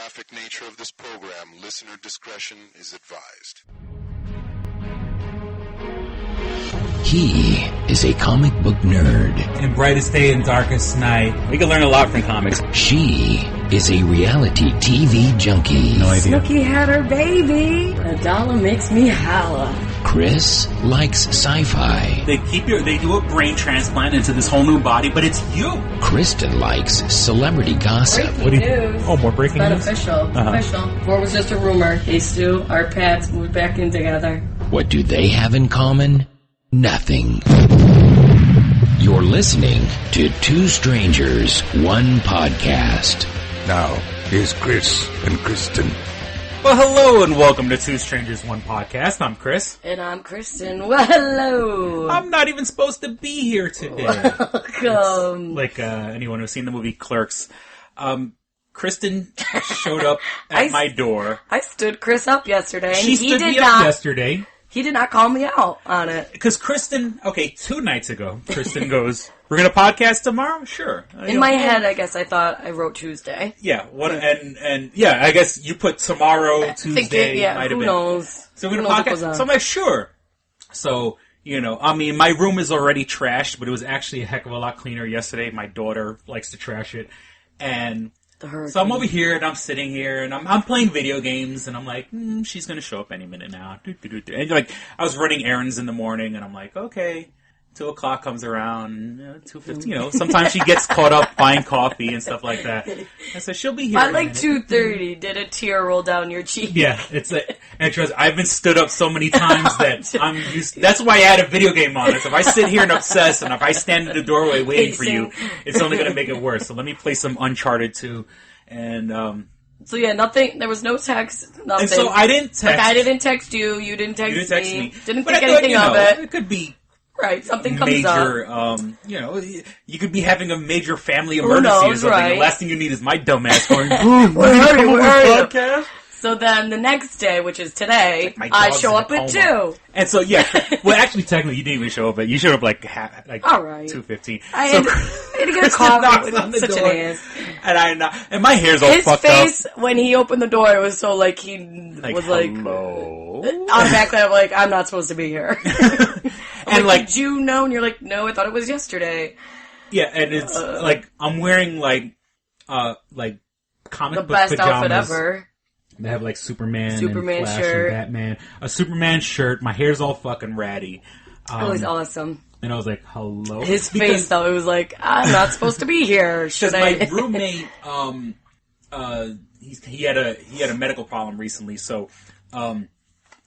graphic nature of this program, listener discretion is advised. He is a comic book nerd. In brightest day and darkest night. We can learn a lot from comics. She is a reality TV junkie. No idea. Snooki had her baby. A dollar makes me holla. Chris likes sci-fi. They do a brain transplant into this whole new body, but it's you. Kristyn likes celebrity gossip. Breaking news. Oh, more breaking news? It's official. Official. Before it was just a rumor. Hey, Stu, our Pats moved back in together. What do they have in common? Nothing. You're listening to Two Strangers, One Podcast. Now, here's Chris and Kristyn. Well, hello and welcome to Two Strangers, One Podcast. I'm Chris. And I'm Kristyn. Well, hello. I'm not even supposed to be here today. Welcome. Like anyone who's seen the movie Clerks. Kristyn showed up at my door. I stood Chris up yesterday. And She stood me up yesterday. He did not call me out on it. Because Kristyn, 2 nights ago, Kristyn goes, "We're going to podcast tomorrow?" Sure. In my head, I guess I thought I wrote Tuesday. Yeah, and I guess you put tomorrow, Tuesday, might have been. Who knows? So we're going to podcast. So I'm like, sure. So, my room is already trashed, but it was actually a heck of a lot cleaner yesterday. My daughter likes to trash it. And so I'm over here, and I'm sitting here, and I'm playing video games, and I'm like, she's going to show up any minute now. And I was running errands in the morning, and I'm like, okay, 2 o'clock comes around, 2:50, sometimes she gets caught up buying coffee and stuff like that. I said, she'll be here. By 2:30, did a tear roll down your cheek? Yeah, and trust, I've been stood up so many times that I'm used. That's why I had a video game on it. So if I sit here and obsess, and if I stand in the doorway waiting for you, it's only going to make it worse. So let me play some Uncharted 2, and So yeah, nothing. There was no text. Nothing. And so I didn't text. I didn't text you. You didn't text me. Didn't but think I thought, anything of it. It could be. Right, something comes up. You could be having a major family emergency or something. Right. The last thing you need is my dumb ass going, where are you? So then the next day, which is today, I show up at 2. And so, actually, technically, you didn't even show up you showed up all right. 2:15. I had to get a coffee with such door, an ass. And my hair's all fucked up. His face, when he opened the door, it was so he was hello? Automatically, I'm like, I'm not supposed to be here. And did you know? And you're like, no, I thought it was yesterday. Yeah, and it's I'm wearing comic the book best pajamas. outfit ever. They have Superman and Flash shirt. and Batman. A Superman shirt. My hair's all fucking ratty. It was awesome. And I was like, hello? His face, though, it was like, I'm not supposed to be here. Should I? My roommate, he had a medical problem recently, so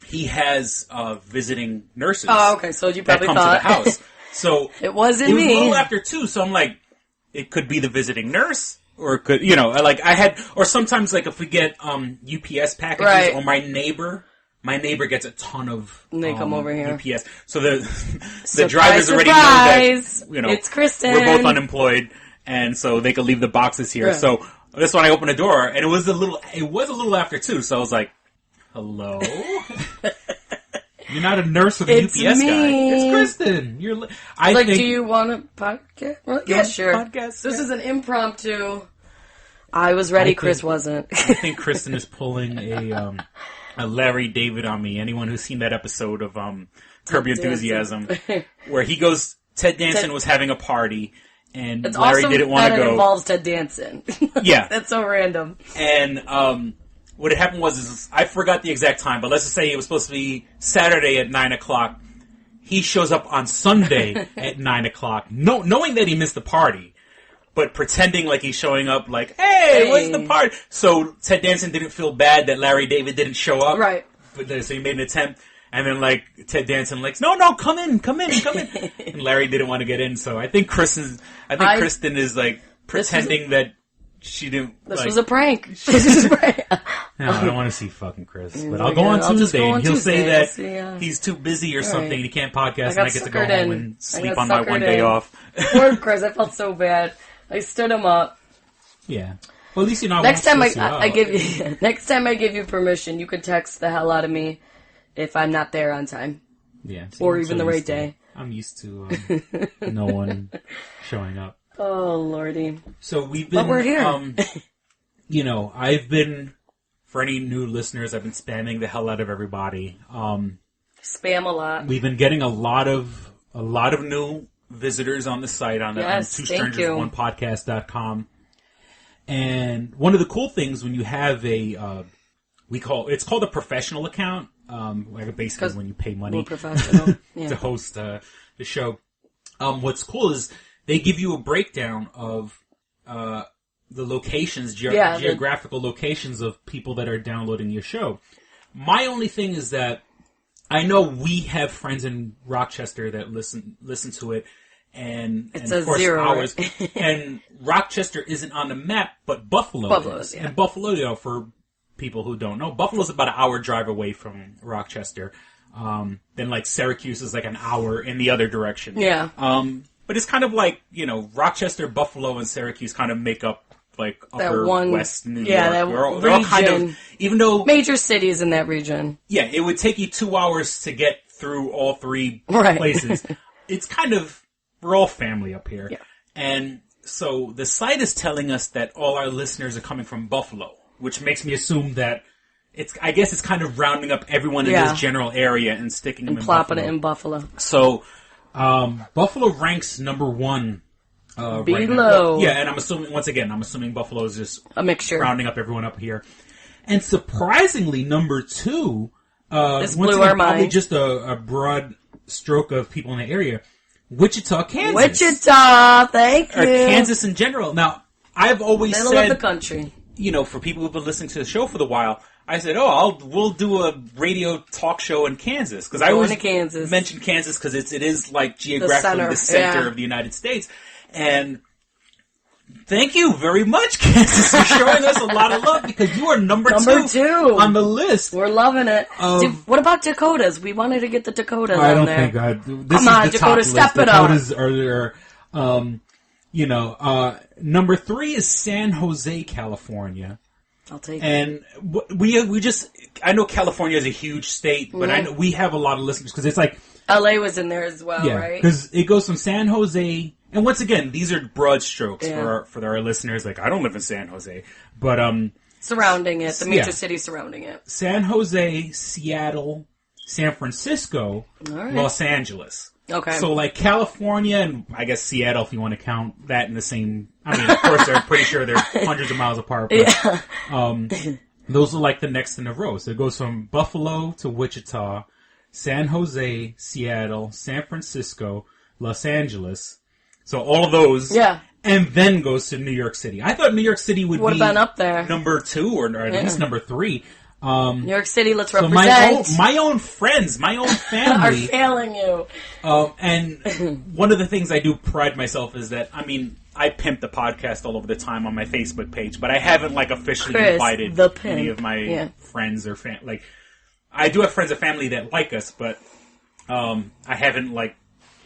he has visiting nurses. Oh, okay. So you probably that come thought to the house. So it wasn't me. It was me. a little after 2, so I'm like, it could be the visiting nurse, or it could, or sometimes if we get UPS packages, right. Or my neighbor gets a ton of they come over here. UPS. So the surprise, drivers already surprise. Know that it's Kristyn. We're both unemployed, and so they could leave the boxes here. Right. So that's when I opened the door, and it was a little after 2. So I was like, "Hello." You're not a nurse or a UPS me. guy. It's Kristyn. Do you want a podcast? Well, yeah, sure. Podcast? This is an impromptu. I was ready. Chris wasn't. I think Kristyn is pulling a Larry David on me. Anyone who's seen that episode of Curb Your Enthusiasm, where he goes, Ted Danson was having a party, and it's Larry awesome didn't want to go. It involves Ted Danson. Yeah, that's so random. And what had happened was I forgot the exact time, but let's just say it was supposed to be Saturday at 9:00. He shows up on Sunday at 9:00, knowing that he missed the party, but pretending like he's showing up hey, where's the party? So Ted Danson didn't feel bad that Larry David didn't show up. Right. So he made an attempt, and then Ted Danson no, come in. And Larry didn't want to get in, so I think Kristyn is pretending that she didn't. This was a prank. This is a prank. No, I don't want to see fucking Chris. But I'll go on Tuesday, and he'll say that he's too busy or something, and he can't podcast, and I get to go home and sleep on my one day off. Poor Chris, I felt so bad. I stood him up. Yeah. Well, at least you're not. Next time I give you permission, you can text the hell out of me if I'm not there on time. Yeah. Or even the right day. I'm used to no one showing up. Oh, Lordy. So we've been... But we're here. I've been, for any new listeners, I've been spamming the hell out of everybody. Spam a lot. We've been getting a lot of new visitors on the site on twostrangersonePodcast.com. And one of the cool things when you have it's called a professional account, basically when you pay money professional. to host the show. What's cool is they give you a breakdown of the locations, geographical locations of people that are downloading your show. My only thing is that I know we have friends in Rochester that listen to it, and of course 0, ours. Right? And Rochester isn't on the map, but Buffalo is. Yeah. And Buffalo, for people who don't know, Buffalo's about an hour drive away from Rochester. Then like Syracuse is like an hour in the other direction. Yeah. But it's kind of like, Rochester, Buffalo, and Syracuse kind of make up like upper west New York. They're all kind of, even though major cities in that region. Yeah, it would take you 2 hours to get through all three places. It's kind of, we're all family up here. Yeah. And so the site is telling us that all our listeners are coming from Buffalo, which makes me assume that I guess it's kind of rounding up everyone in this general area and sticking them in Buffalo. Plopping it in Buffalo. So, Buffalo ranks number 1. Below. Right now. Yeah, and I'm assuming Buffalo is just a mixture, rounding up everyone up here. And surprisingly, number 2, this blew our mind. Probably just a broad stroke of people in the area, Wichita, Kansas. Wichita, thank you. Or Kansas in general. Now, I've always said, of the country. For people who've been listening to the show for a while, I said, we'll do a radio talk show in Kansas. Because I always mention Kansas because it is like geographically the center of the United States. And thank you very much, Kansas, for showing us a lot of love because you are number 2 on the list. We're loving it. What about Dakotas? We wanted to get the Dakotas I on don't there. think this Come is the Dakota, step it Dakotas are number 3 is San Jose, California. I'll take it. And I know California is a huge state, but I know we have a lot of listeners because it's like LA was in there as well, right? Because it goes from San Jose. And once again, these are broad strokes for our listeners. Like, I don't live in San Jose, but surrounding it, the major cities surrounding it: San Jose, Seattle, San Francisco, Los Angeles. Okay. So like California and I guess Seattle, if you want to count that in the same. I mean, of course, they're pretty sure they're hundreds of miles apart. But, those are like the next in a row. So it goes from Buffalo to Wichita, San Jose, Seattle, San Francisco, Los Angeles. So all of those, and then goes to New York City. I thought New York City would be been up there. number 2 or at least number 3. New York City, let's represent. So my own friends, my own family are failing you. And one of the things I do pride myself is that I pimp the podcast all over the time on my Facebook page, but I haven't officially invited any of my friends or I do have friends and family that like us, but I haven't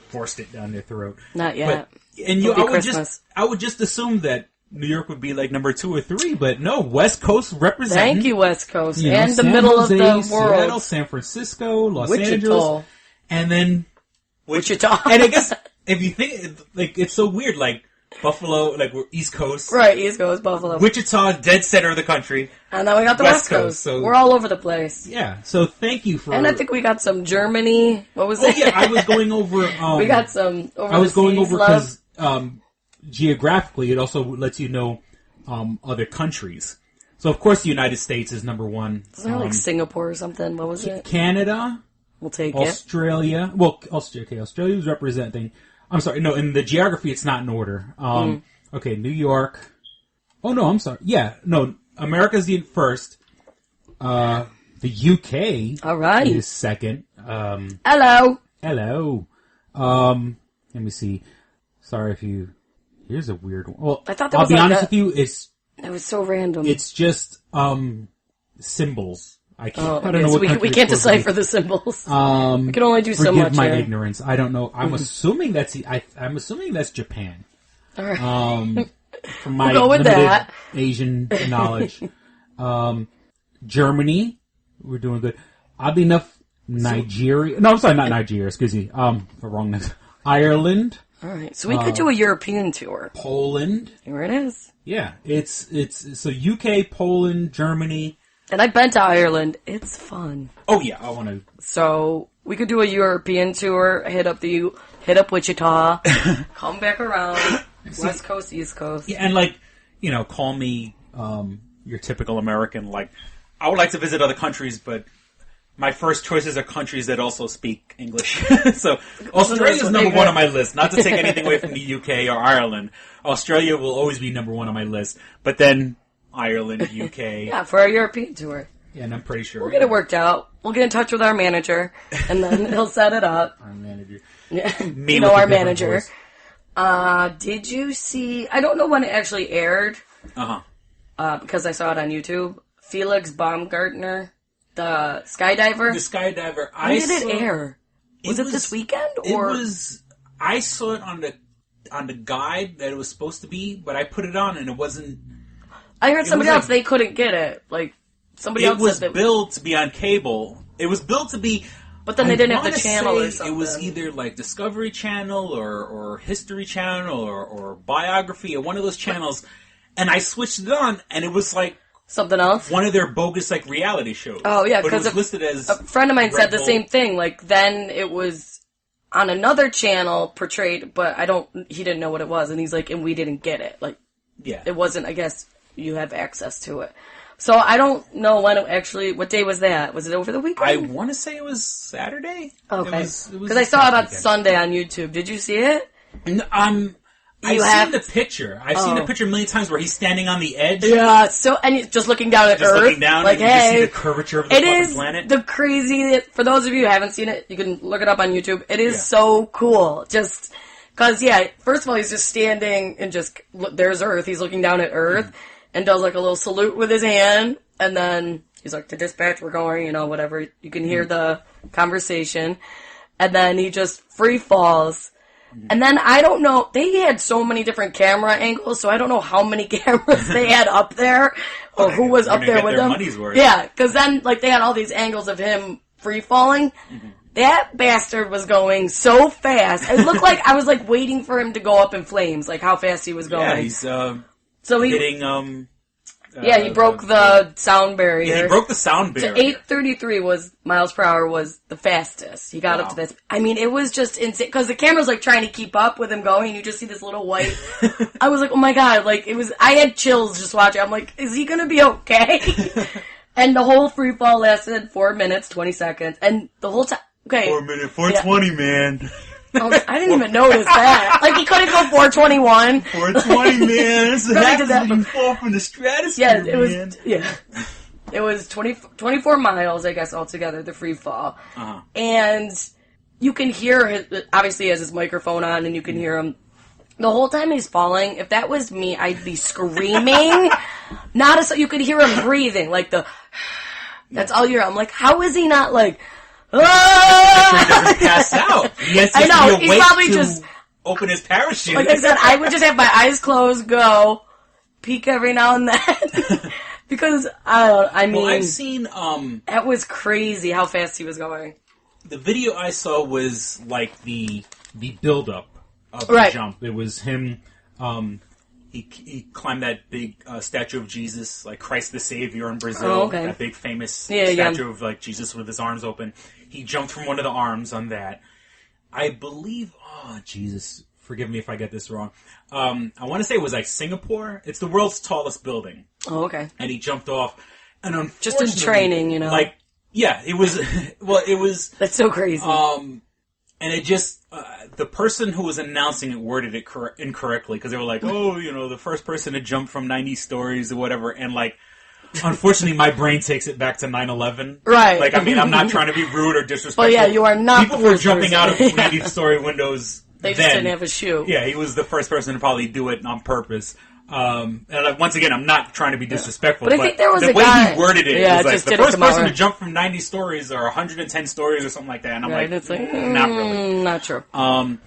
forced it down their throat. Not yet. I would just assume that New York would be number 2 or 3, but no, West Coast representing. Thank you, West Coast, and the middle of the world. Seattle, San Francisco, Los Angeles, and then Wichita. And I guess if you think it's so weird, Buffalo, we're East Coast, right? East Coast, Buffalo, Wichita, dead center of the country, and then we got the West Coast. So we're all over the place. Yeah. So thank you for. And I think we got some Germany. What was it? Yeah, I was going over. We got some. I was going over because geographically, it also lets you know other countries. So of course, the United States is number 1. Isn't it Singapore or something? What was it? Canada. We'll take Australia. it. Well, Australia was representing. I'm sorry. No, in the geography, it's not in order. Okay, New York. Oh no, I'm sorry. Yeah, no, America's the first. The UK. All right. Is second. Hello. Let me see. Sorry if you. Here's a weird one. Well, I thought that I'll be honest with you. It was so random. It's just symbols. I don't know what we can't decipher the symbols. We can only do so much. Forgive my ignorance. I don't know. I'm assuming that's Japan. All right. From my we'll go with limited that. Asian knowledge. Germany, we're doing good. Oddly enough, Nigeria. No, I'm sorry, not Nigeria. Excuse me. For wrongness. Ireland. All right. So we could do a European tour. Poland. Here it is. Yeah, it's so UK, Poland, Germany. And I've been to Ireland. It's fun. Oh yeah, I want to. So we could do a European tour. Hit up Wichita, come back around, West Coast, East Coast. Yeah, and call me your typical American. Like, I would like to visit other countries, but my first choices are countries that also speak English. So Australia's number one on my list. Not to take anything away from the UK or Ireland. Australia will always be number one on my list. But then Ireland, UK. Yeah, for our European tour. Yeah, and I'm pretty sure. We'll get it worked out. We'll get in touch with our manager, and then he'll set it up. Our manager. Yeah. Me our manager. Did you see... I don't know when it actually aired. Because I saw it on YouTube. Felix Baumgartner, the skydiver. The skydiver. When did it air? Was it this weekend? Or? It was... I saw it on the guide that it was supposed to be, but I put it on and it wasn't... I heard somebody else, they couldn't get it. Somebody else said that... It was billed to be on cable. It was billed to be... But then they didn't have the channel or something. It was either Discovery Channel or History Channel or Biography or one of those channels. And I switched it on and it was something else? One of their bogus reality shows. Oh yeah, because it was listed as... A friend of mine said the same thing. Then it was on another channel portrayed, but he didn't know what it was. And he's and we didn't get it. Yeah. It wasn't, I guess, you have access to it. So I don't know when what day was that? Was it over the weekend? I want to say it was Saturday. Okay. Because I saw it on Sunday on YouTube. Did you see it? I've seen the picture. I've seen the picture a million times where he's standing on the edge. Yeah, and he's just looking down at Earth. Looking down, and you just see the curvature of the fucking planet. The crazy, for those of you who haven't seen it, you can look it up on YouTube. It is so cool. Just, because, first of all, he's just standing and there's Earth. He's looking down at Earth. And does a little salute with his hand, and then he's to dispatch, we're going, whatever. You can hear the conversation. And then he just free falls. And then I don't know, they had so many different camera angles, so I don't know how many cameras they had up there, or who was up there with them. Money's worth. Yeah, because then, they had all these angles of him free falling. Mm-hmm. That bastard was going so fast. It looked like I was, waiting for him to go up in flames, how fast he was going. Yeah, he's, So hitting, he broke the sound barrier. Yeah, he broke the sound barrier. To 833 miles per hour was the fastest. He got up to this. I mean, it was just insane. Because the camera's trying to keep up with him going. And you just see this little white. I was oh my God. I had chills just watching. I'm is he going to be okay? And the whole free fall lasted 4 minutes, 20 seconds. And the whole time. Okay. 4 minutes, 420, man. Oh, I didn't even notice that. He couldn't go 421. 420, man. This happens when you fall from the stratosphere, yeah, it was, yeah. It was 24 miles, I guess, altogether, the free fall. Uh-huh. And you can hear obviously he has his microphone on, and you can hear him. The whole time he's falling, if that was me, I'd be screaming. You could hear him breathing, that's all you hear. I'm how is he not he doesn't pass out. I know, he's probably just open his parachute. Like I said, I would just have my eyes closed, go, peek every now and then. Because, I've seen, that was crazy how fast he was going. The video I saw was, the build-up of the jump. It was him, he climbed that big statue of Jesus, Christ the Savior in Brazil. Oh, okay. That big famous statue of, Jesus with his arms open. He jumped from one of the arms on that. I believe, Jesus, forgive me if I get this wrong. I want to say it was Singapore. It's the world's tallest building. Oh, okay. And he jumped off. And unfortunately, just in training, it was, it was. That's so crazy. And it just, the person who was announcing it worded it incorrectly, because they were the first person to jump from 90 stories or whatever, and unfortunately, my brain takes it back to 9/11. Right. I'm not trying to be rude or disrespectful. But yeah, you are not. People were jumping out of 90-story windows. They just didn't have a shoe. Yeah, he was the first person to probably do it on purpose. And once again, I'm not trying to be disrespectful, but I think there was the way guy, he worded it was the first person to jump from 90 stories or 110 stories or something like that. And I'm it's not really. Not true. I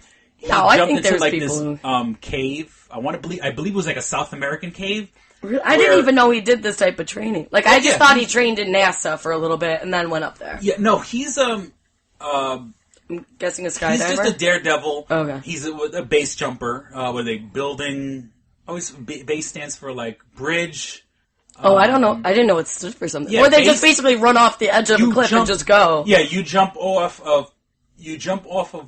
think there's people this cave. I believe it was a South American cave. I didn't even know he did this type of training. I just thought he trained in NASA for a little bit and then went up there. Yeah, no, he's I'm guessing a skyddiver. He's just a daredevil. Okay. He's a base jumper. Were they building always base stands for like bridge. I don't know. I didn't know it stood for something. Yeah, or they just basically run off the edge of a cliff and just go. Yeah, you jump off of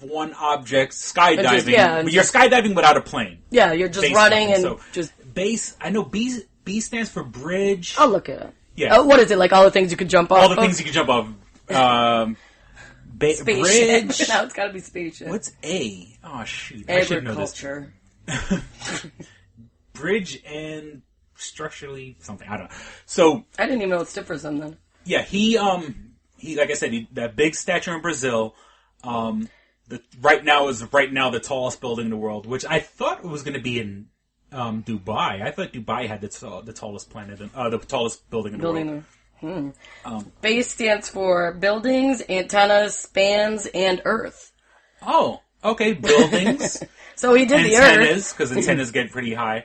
one object, skydiving. But you're skydiving without a plane. Yeah, you're just running and just base. I know B stands for bridge. I'll look it up. Yeah. Oh, what is it? Like all the things you can jump off? All the things you can jump off. Bridge. Now it's got to be spaceship. What's A? Oh shoot! I should know this. Bridge and structurally something. I don't know. So I didn't even know it stood for something. Yeah, he like I said, that big statue in Brazil. Right now the tallest building in the world, which I thought was going to be in Dubai. I thought Dubai had the tallest the tallest building in the world. Base stands for buildings, antennas, spans, and earth. Oh, okay, buildings. So he did antennas, because antennas get pretty high.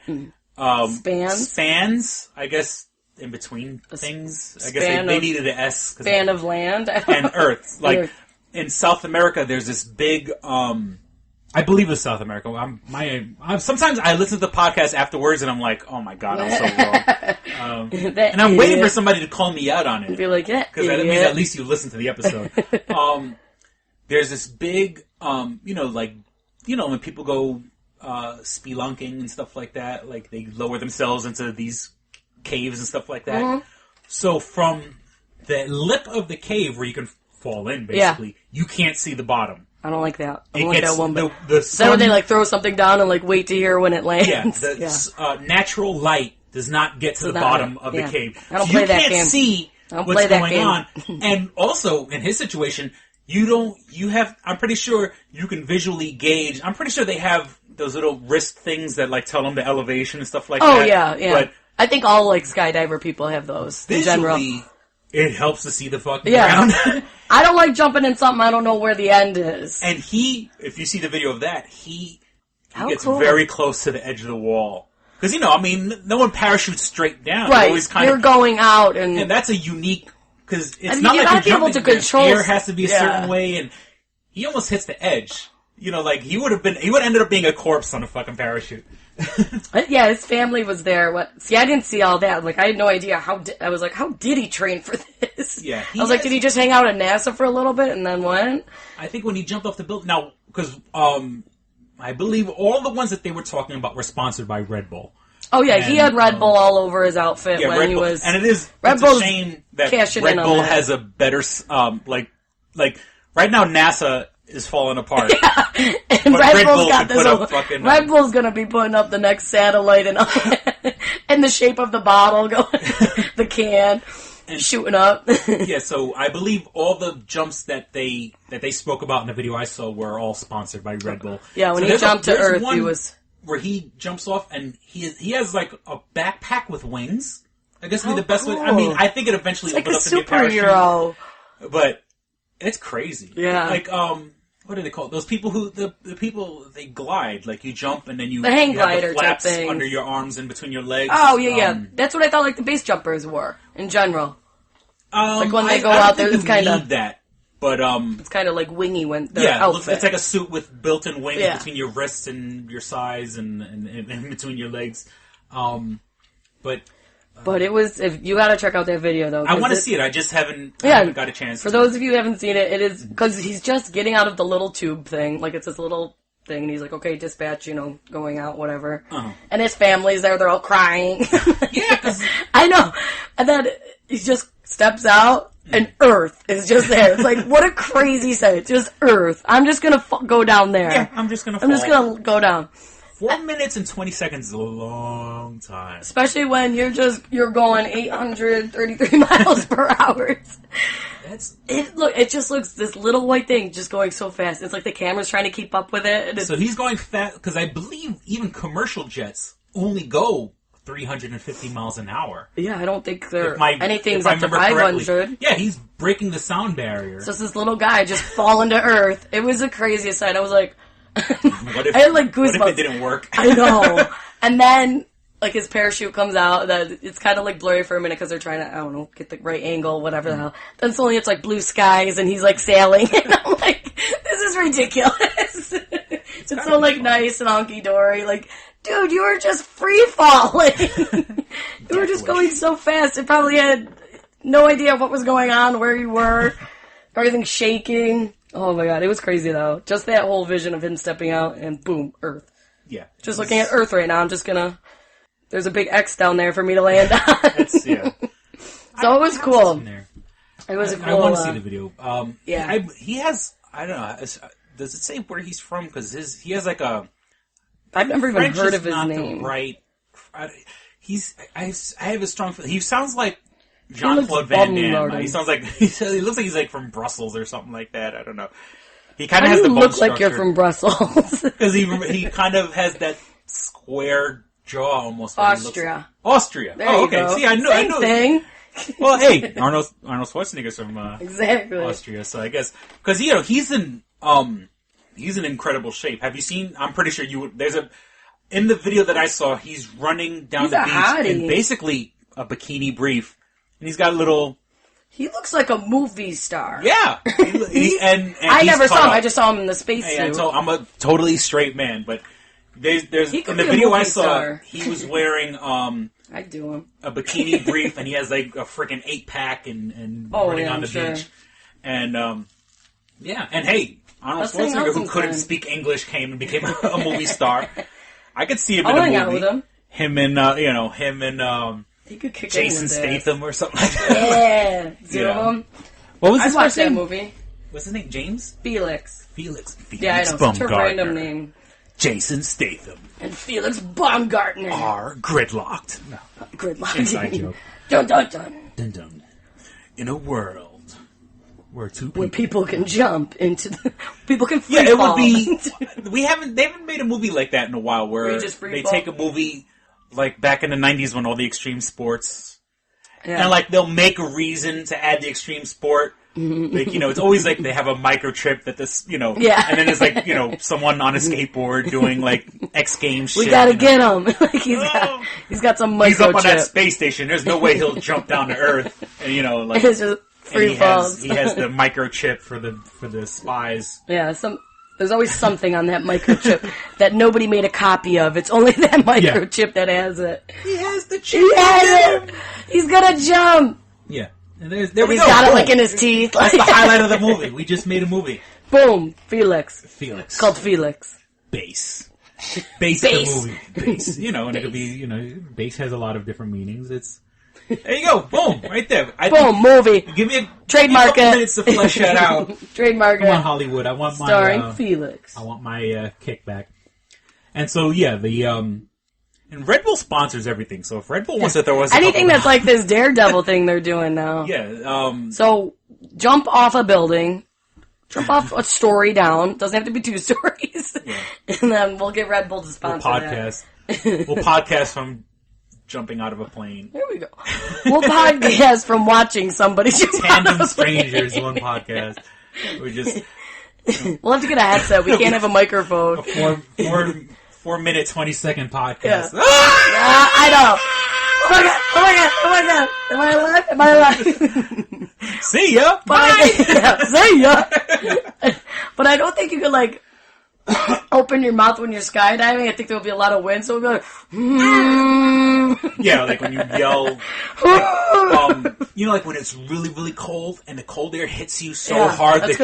Spans, I guess, in between things. I guess they needed an S. Span of land. And earth. Like, in South America, there's this big, I believe it's South America. Sometimes I listen to the podcast afterwards and I'm like, oh my god, I'm so wrong. And I'm waiting for somebody to call me out on it. Be like, yeah. Because that means at least you listen to the episode. There's this big, when people go spelunking and stuff like that, like they lower themselves into these caves and stuff like that. Mm-hmm. So from the lip of the cave where you can fall in, basically, you can't see the bottom. I don't like that. I don't like that one. The is that when they like throw something down and like wait to hear when it lands? Yeah, natural light does not get to the bottom of the cave. I don't play that game. You can't see what's going on. And also, in his situation, I'm pretty sure you can visually gauge. I'm pretty sure they have those little wrist things that like tell them the elevation and stuff like that. Oh, yeah. But I think all like skydiver people have those in general. It helps to see the fucking ground. I don't like jumping in something I don't know where the end is. And if you see the video of that, he gets very close to the edge of the wall. Because, no one parachutes straight down. Right, you're going out and that's a unique, because it's not like you're jumping, the air has to be a certain way, and he almost hits the edge. He would have ended up being a corpse on a fucking parachute. Yeah, his family was there. See, I didn't see all that. Like, I had no idea I was like, how did he train for this? Yeah. I was like, did he just hang out at NASA for a little bit and then what? I think when he jumped off the building, now, because, I believe all the ones that they were talking about were sponsored by Red Bull. Oh yeah, he had Red Bull all over his outfit when he was. And it's a shame that Red Bull has a better, like right now NASA is falling apart. Yeah. And Red Bull's got this. Red Bull's gonna be putting up the next satellite and in the shape of the bottle, going the can. And shooting up. Yeah, so I believe all the jumps that they spoke about in the video I saw were all sponsored by Red Bull. Yeah, when he jumped to Earth, he was where he jumps off and he has like a backpack with wings. I guess would be the best way. I mean, I think it eventually opened up to be a superhero, but it's crazy. Yeah, like what do they call it? Those people who the people they glide, like you jump and then you the hang glider have the flaps type thing under your arms and between your legs. Oh yeah. That's what I thought like the base jumpers were in general. Like when they go out there, it's kind of that. But it's kind of like wingy when their outfit. It's like a suit with built-in wings between your wrists and your sides and in between your legs. But it was. If you got to check out that video though. I want to see it. I just haven't got a chance. For those of you who haven't seen it, it is because he's just getting out of the little tube thing. Like it's this little thing, and he's like, "Okay, dispatch, going out, whatever." Uh-huh. And his family's there; they're all crying. Yeah, I know. And then he just steps out. And Earth is just there. It's like, what a crazy sight. It's just Earth. I'm just gonna go down there. Yeah, I'm just gonna go down. 4 minutes and 20 seconds is a long time. Especially when you're going 833 miles per hour. It just looks, this little white thing just going so fast. It's like the camera's trying to keep up with it. So he's going fast, because I believe even commercial jets only go 350 miles an hour. Yeah, I don't think anything's up to 500. Yeah, he's breaking the sound barrier. So it's this little guy just falling to Earth. It was the craziest sight. I was like, what if, I had like goosebumps. What if it didn't work? I know. And then, like, his parachute comes out. It's kind of like blurry for a minute because they're trying to, I don't know, get the right angle, whatever the hell. Then suddenly it's like blue skies and he's like sailing. And I'm like, this is ridiculous. It's so like nice and honky dory. Like, dude, you were just free falling. You were just going so fast. It probably had no idea what was going on, where you were, everything shaking. Oh my god, it was crazy though. Just that whole vision of him stepping out and boom, Earth. Yeah. Just looking at Earth right now, I'm just gonna... There's a big X down there for me to land on. So it was cool. It was a cool... I want to see the video. Yeah. He has... I don't know. Does it say where he's from? Because he has like a... I've never even French heard is of his not name. The right... I have a strong... He sounds like Jean-Claude Van Damme. He sounds like... He looks like he's like from Brussels or something like that. I don't know. He kind of has the bone look structure. like you're from Brussels. Because he kind of has that square jaw almost. Austria. Austria. There oh, you okay. go. See, I know. Same thing. Well, hey, Arnold Schwarzenegger's from exactly Austria, so I guess because he's in incredible shape. Have you seen? I'm pretty sure you would. In the video that I saw, he's running down the beach in basically a bikini brief, and he's got a little. He looks like a movie star. Yeah, and I never saw him. I just saw him in the spacesuit. Hey, I'm a totally straight man, but there's in the video I saw, star. He was wearing I'd do him. A bikini brief, and he has like a freaking 8-pack and running on the beach, and and hey, Arnold Schwarzenegger, who couldn't speak English, came and became a movie star. I could see him in a movie. Out with him. Him and he could kick Jason Statham or something like that. Yeah. Two of them. What was his I watched first name? that movie. What's his name? James? Felix. Yeah, I know. Such a random name. Jason Statham. And Felix Baumgartner. Are gridlocked. No. Gridlocked. Inside joke. Dun dun dun. Dun dun. In a world where people can jump into people can free fall. It would be... They haven't made a movie like that in a while where they take a movie... Like back in the 90s when all the extreme sports, and like they'll make a reason to add the extreme sport. Like, it's always like they have a microchip that this, and then there's like, someone on a skateboard doing like X Games shit. We gotta get him. Like he's got some microchip. He's up on that space station. There's no way he'll jump down to Earth. And like it's just free falls. He has the microchip for the spies. Yeah, there's always something on that microchip that nobody made a copy of. It's only that microchip that has it. He has the chip. He has it. He's gonna jump. Yeah. And there we go. He's got it like in his teeth. That's the highlight of the movie. We just made a movie. Boom. Felix. It's called Felix. Base the movie. Base. And it could be, base has a lot of different meanings. There you go. Boom. Right there. Boom. Movie. Give me a trademark couple minutes to flesh that out. Trademark Come on, Hollywood. I want my... Starring Felix. I want my kickback. And so, and Red Bull sponsors everything. So if Red Bull wants to throw us anything that's like this Daredevil thing they're doing now. Yeah. So jump off a building. Jump off a story down. Doesn't have to be 2 stories. Yeah. And then we'll get Red Bull to sponsor We'll podcast from... jumping out of a plane. There we go. We'll podcast from watching somebody jump Tandem Strangers, one podcast. We just... We'll have to get a headset. We can't have a microphone. A 4-minute, 20-second podcast. Yeah. I know. Oh my god. Am I alive? See ya. Bye. See ya. But I don't think you could open your mouth when you're skydiving. I think there will be a lot of wind, so we'll be like, yeah, like when you yell, like when it's really, really cold and the cold air hits you so hard that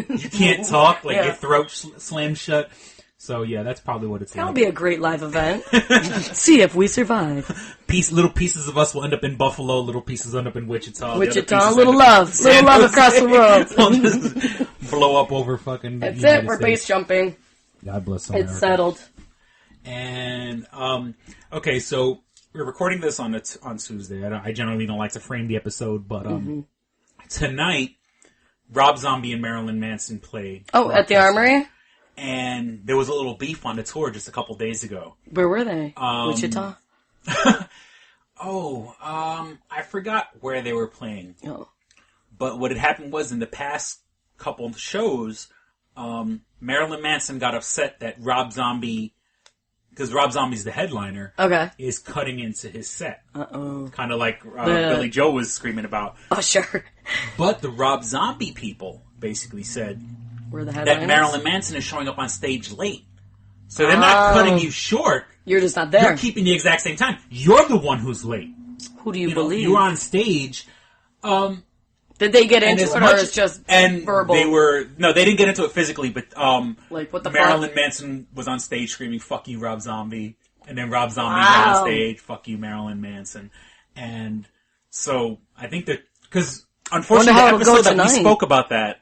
you can't talk, like your throat slams shut. So yeah, that's probably what it's like. That'll be a great live event. See if we survive. Little pieces of us will end up in Buffalo. Little pieces end up in Wichita. Little love across the world. We'll just blow up over fucking. That's United it. We're States. base jumping. God bless America. It's settled. And okay, so we're recording this on Tuesday. I generally don't like to frame the episode, but tonight, Rob Zombie and Marilyn Manson played. Oh, at the Armory. And there was a little beef on the tour just a couple days ago. Where were they? Wichita? I forgot where they were playing. Oh. But what had happened was in the past couple of shows, Marilyn Manson got upset that Rob Zombie, because Rob Zombie's the headliner, is cutting into his set. Uh-oh. Kind of like Billy Joe was screaming about. Oh, sure. But the Rob Zombie people basically said that Marilyn Manson is showing up on stage late. So they're not cutting you short. You're just not there. You're keeping the exact same time. You're the one who's late. Who do you believe? You're on stage. Did they get into it, or it's just verbal? They didn't get into it physically, but like what the Marilyn fuck? Manson was on stage screaming, "Fuck you, Rob Zombie," and then Rob Zombie got on stage, "Fuck you, Marilyn Manson," and so I think that because unfortunately the episode that we spoke about that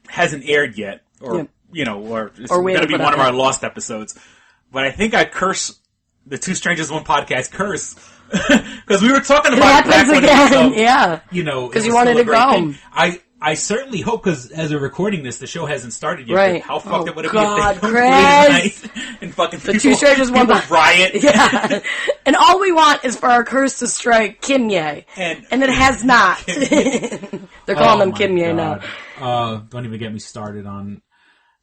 hasn't aired yet, or it's going to be one of our lost episodes. But I think I curse the Two Strangers One podcast curse. Because we were talking about it happens again, yeah. Because you wanted to go. I certainly hope, because as we're recording this, the show hasn't started yet. Right. How fucked up would it be God, if they Chris! And fucking the Two Strangers One riot? Yeah. And all we want is for our curse to strike KimYe. And it has not. They're calling them KimYe now. Don't even get me started on...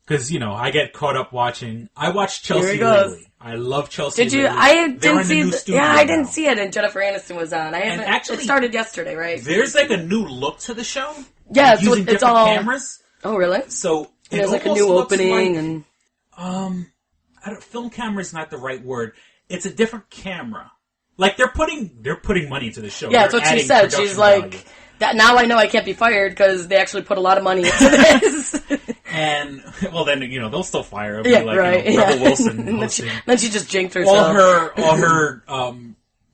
Because, I get caught up watching... I watched Chelsea lately. I love Chelsea. Did you? Lately. I didn't see it. Yeah, I didn't now. see it, and Jennifer Aniston was on. It started yesterday, right? There's like a new look to the show. Yeah, using it's different all cameras. Oh, really? So there's like a new opening, and film camera is not the right word. It's a different camera. Like they're putting money into the show. Yeah, that's what she said. She's like, value. That now I know I can't be fired because they actually put a lot of money into this. And well, then they'll still fire her. Yeah, right. Rebel Wilson hosting. then she just jinked herself. All her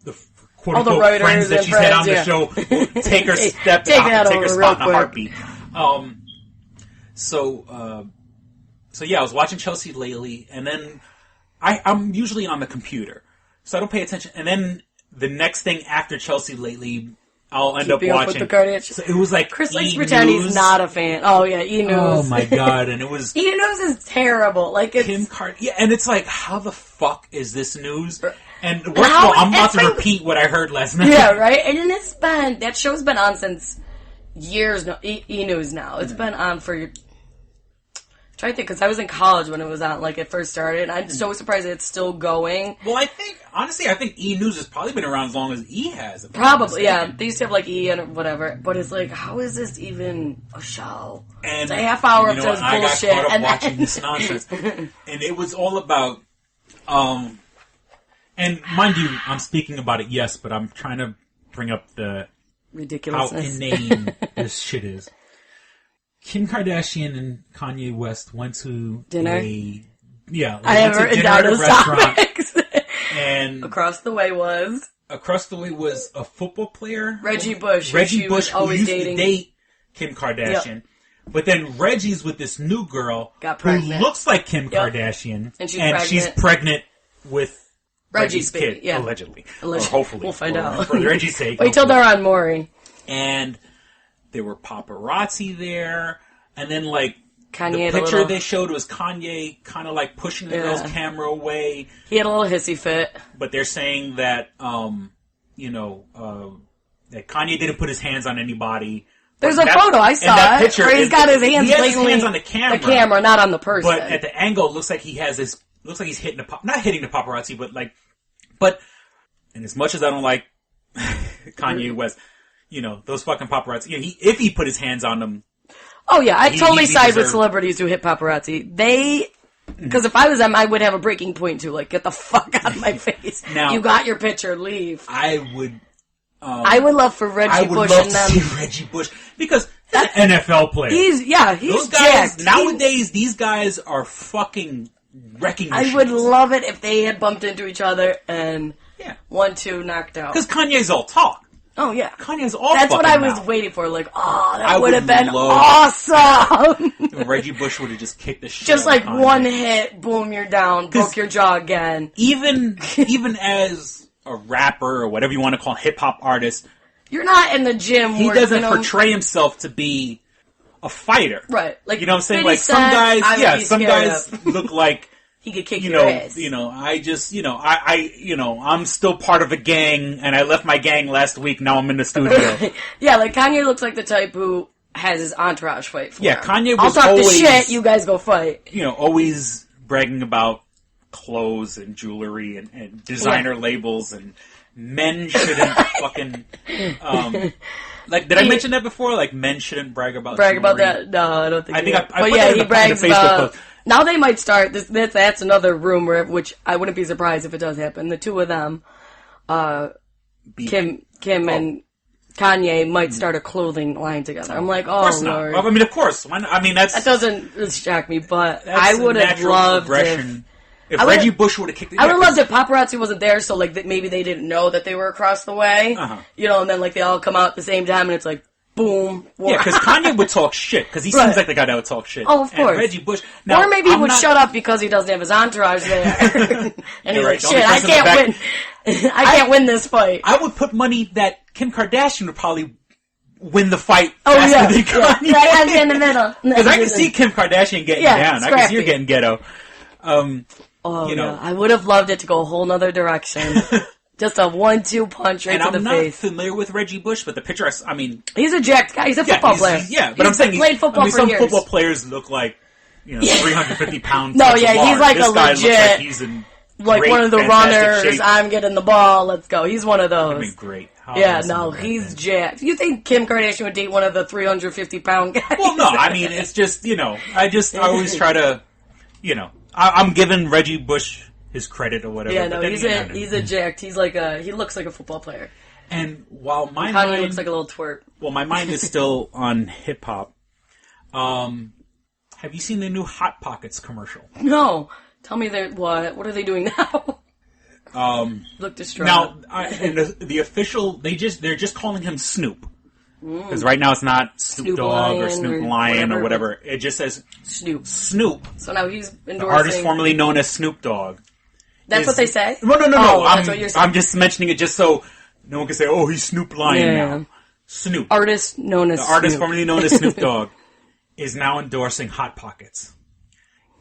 the quote all unquote the friends that she's had on the show will take her spot in a heartbeat. So yeah, I was watching Chelsea lately, and then I'm usually on the computer, so I don't pay attention. And then the next thing after Chelsea lately, I'll end up watching. With the Kardashians. So it was like Chris likes to pretend he's not a fan. Oh yeah, E! News. Oh my god, and it was E! News is terrible. Like it's Kim Kardashian. Yeah, and it's like, how the fuck is this news? And worst of all, I'm about to repeat what I heard last night. Yeah, right. And then that show's been on since years. No, E! News now. It's been on for. Try to think, because I was in college when it was on, like, it first started, and I'm so surprised that it's still going. Well, I think E! News has probably been around as long as E! has. Probably, yeah. They used to have, like, E! and whatever, but it's like, how is this even a show? And it's a half hour of just bullshit. I got caught up watching this nonsense, and it was all about, and mind you, I'm speaking about it, yes, but I'm trying to bring up the ridiculousness. How inane this shit is. Kim Kardashian and Kanye West went to dinner. I have written down those topics. And across the way was a football player, Reggie Bush. Reggie Bush, who used dating. to date Kim Kardashian. Yep. But then Reggie's with this new girl who looks like Kim Kardashian, and she's pregnant with Reggie's kid, yeah. allegedly. Or hopefully. We'll find out. For Reggie's sake. Wait till they're on Maury. And there were paparazzi there, and then like Kanye the picture they showed was Kanye kind of like pushing the girl's camera away. He had a little hissy fit. But they're saying that that Kanye didn't put his hands on anybody. There's a photo I saw that picture, where he's got his hands on the camera. The camera, not on the person. But at the angle, it looks like looks like he's hitting not hitting the paparazzi, but and as much as I don't like Kanye West. Those fucking paparazzi. If he put his hands on them. Oh, yeah. I totally side with celebrities who hit paparazzi. Because if I was them, I would have a breaking point, too. Like, get the fuck out of my face. Now, you got your picture, leave. I would love for Reggie Bush and them. I would love to see Reggie Bush. Because that's an NFL player. He's those guys, jacked. Nowadays, these guys are fucking wrecking machines. I would love it if they had bumped into each other and 1-2 knocked out. Because Kanye's all talk. Oh, yeah. Kanye's all That's what I was waiting for. Like, that would have been awesome. Reggie Bush would have just kicked the shit just out of Kanye. One hit, boom, you're down, broke your jaw again. Even as a rapper or whatever you want to call hip-hop artist, you're not in the gym he doesn't portray himself to be a fighter. Right. Like, you know what I'm saying? Like, some guys look like... He could kick your ass. I'm still part of a gang, and I left my gang last week, now I'm in the studio. Yeah, like Kanye looks like the type who has his entourage fight for him. Kanye was I'll talk always, the shit, you guys go fight. Always bragging about clothes and jewelry and designer labels, and men shouldn't fucking... did I mention that before? Like, men shouldn't brag about jewelry? That? No, I don't think I think I put that in the Facebook post. Now they might start. That's another rumor, which I wouldn't be surprised if it does happen. The two of them, Kim and Kanye might start a clothing line together. I'm like, oh Lord. I mean, of course. I mean, that doesn't shock me, but I would have loved if Reggie Bush would have kicked it. I would have loved if paparazzi wasn't there, so like maybe they didn't know that they were across the way. You know, and then like they all come out at the same time, and it's like, boom. Yeah, because Kanye would talk shit, because he seems like the guy that would talk shit. Oh, of course. And Reggie Bush. Now, or maybe he would shut up because he doesn't have his entourage there. And he's like, shit, I can't win. I can't win this fight. I would put money that Kim Kardashian would probably win the fight faster than Kanye. Right in the middle. Because I can see Kim Kardashian getting down. Scrappy. I can see her getting ghetto. I would have loved it to go a whole nother direction. Just a 1-2 punch right to the face. And I'm not familiar with Reggie Bush, but the picture, I mean... He's a jacked guy. He's a football player. But I'm saying... played football for some years. Football players look like, 350 pounds. No, yeah, he's like this a guy legit... looks like he's in like one of the runners, shape. I'm getting the ball, let's go. He's one of those. I mean, great. He's jacked. You think Kim Kardashian would date one of the 350-pound guys? Well, no, I mean, it's just, I always try to, I'm giving Reggie Bush his credit or whatever. Yeah, no, he's a jacked. He looks like a football player. And while my Kanye mind looks like a little twerp. Well, my mind is still on hip hop. Have you seen the new Hot Pockets commercial? No. Tell me what are they doing now? Look distraught. Now, in the official, they're just calling him Snoop. Because right now it's not Snoop Dogg or Snoop Lion or whatever. It just says Snoop. So now he's endorsing... The artist formerly known as Snoop Dogg. That's what they say? No. That's what you're saying. I'm just mentioning it just so no one can say, oh, he's Snoop Lion now. Snoop. Artist formerly known as Snoop Dogg is now endorsing Hot Pockets.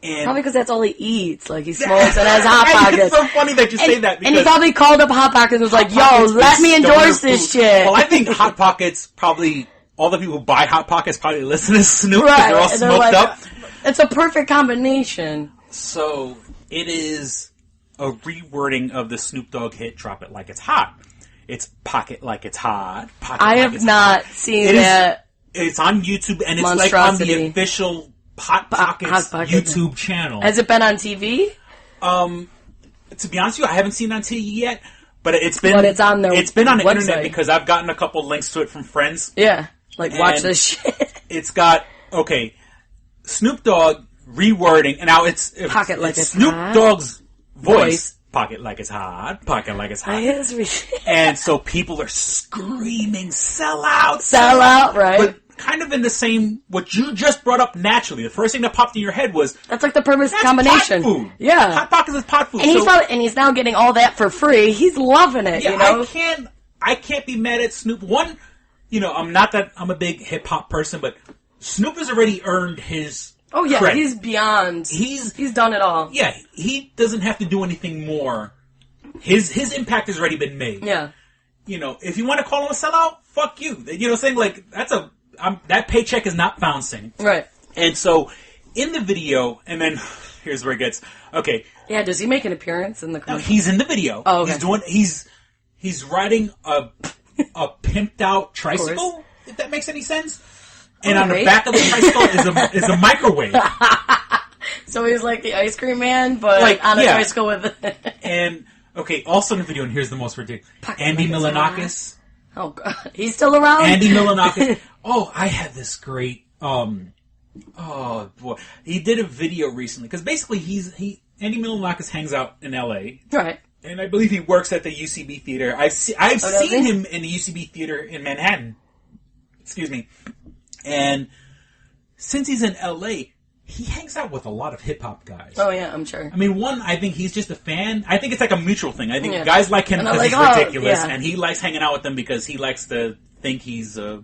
And probably because that's all he eats. Like, he smokes and has Hot Pockets. It's so funny that you say that. And he probably called up Hot Pockets and was like, yo, let me endorse this shit. Well, I think Hot Pockets probably... All the people who buy Hot Pockets probably listen to Snoop because they're all smoked up. It's a perfect combination. So, it is a rewording of the Snoop Dogg hit Drop It Like It's Hot. It's Pocket Like It's Hot. I have not seen that. It's on YouTube, and it's like on the official Hot Pockets YouTube channel. Has it been on TV? To be honest with you, I haven't seen it on TV yet, but it's been on their it's been on the website. internet because I've gotten a couple links to it from friends. Yeah. Like, watch this shit. It's got, Snoop Dogg rewording, and now it's Pocket Like It's Snoop Hot. Dogg's voice. Pocket like it's hot. Pocket like it's hot. And so people are screaming, sell out. Sell out, right. But kind of in the same, what you just brought up naturally. The first thing that popped in your head was... That's like the perfect combination. Pot food. Yeah. Hot Pockets is pot food. And he's now getting all that for free. He's loving it, I can't be mad at Snoop. One... I'm a big hip-hop person, but Snoop has already earned his credit. He's beyond. He's done it all. Yeah, he doesn't have to do anything more. His impact has already been made. Yeah. If you want to call him a sellout, fuck you. You know what I'm saying? Like, that paycheck is not bouncing. Right. And so, in the video, and then, here's where it gets, okay. Yeah, does he make an appearance in the commercial? No, he's in the video. Oh, okay. He's riding a pimped out tricycle, if that makes any sense. And on the back of the tricycle is a microwave. So he's like the ice cream man, but on a tricycle with... And, also in the video, and here's the most ridiculous. Andy Milonakis. Oh, God. He's still around? Andy Milonakis. I had this great... He did a video recently, because basically Andy Milonakis hangs out in L.A. Right. And I believe he works at the UCB Theater. I've seen him in the UCB Theater in Manhattan. Excuse me. And since he's in L.A., he hangs out with a lot of hip-hop guys. Oh, yeah, I'm sure. I mean, I think he's just a fan. I think it's like a mutual thing. I think guys like him because he's ridiculous, and he likes hanging out with them because he likes to think he's a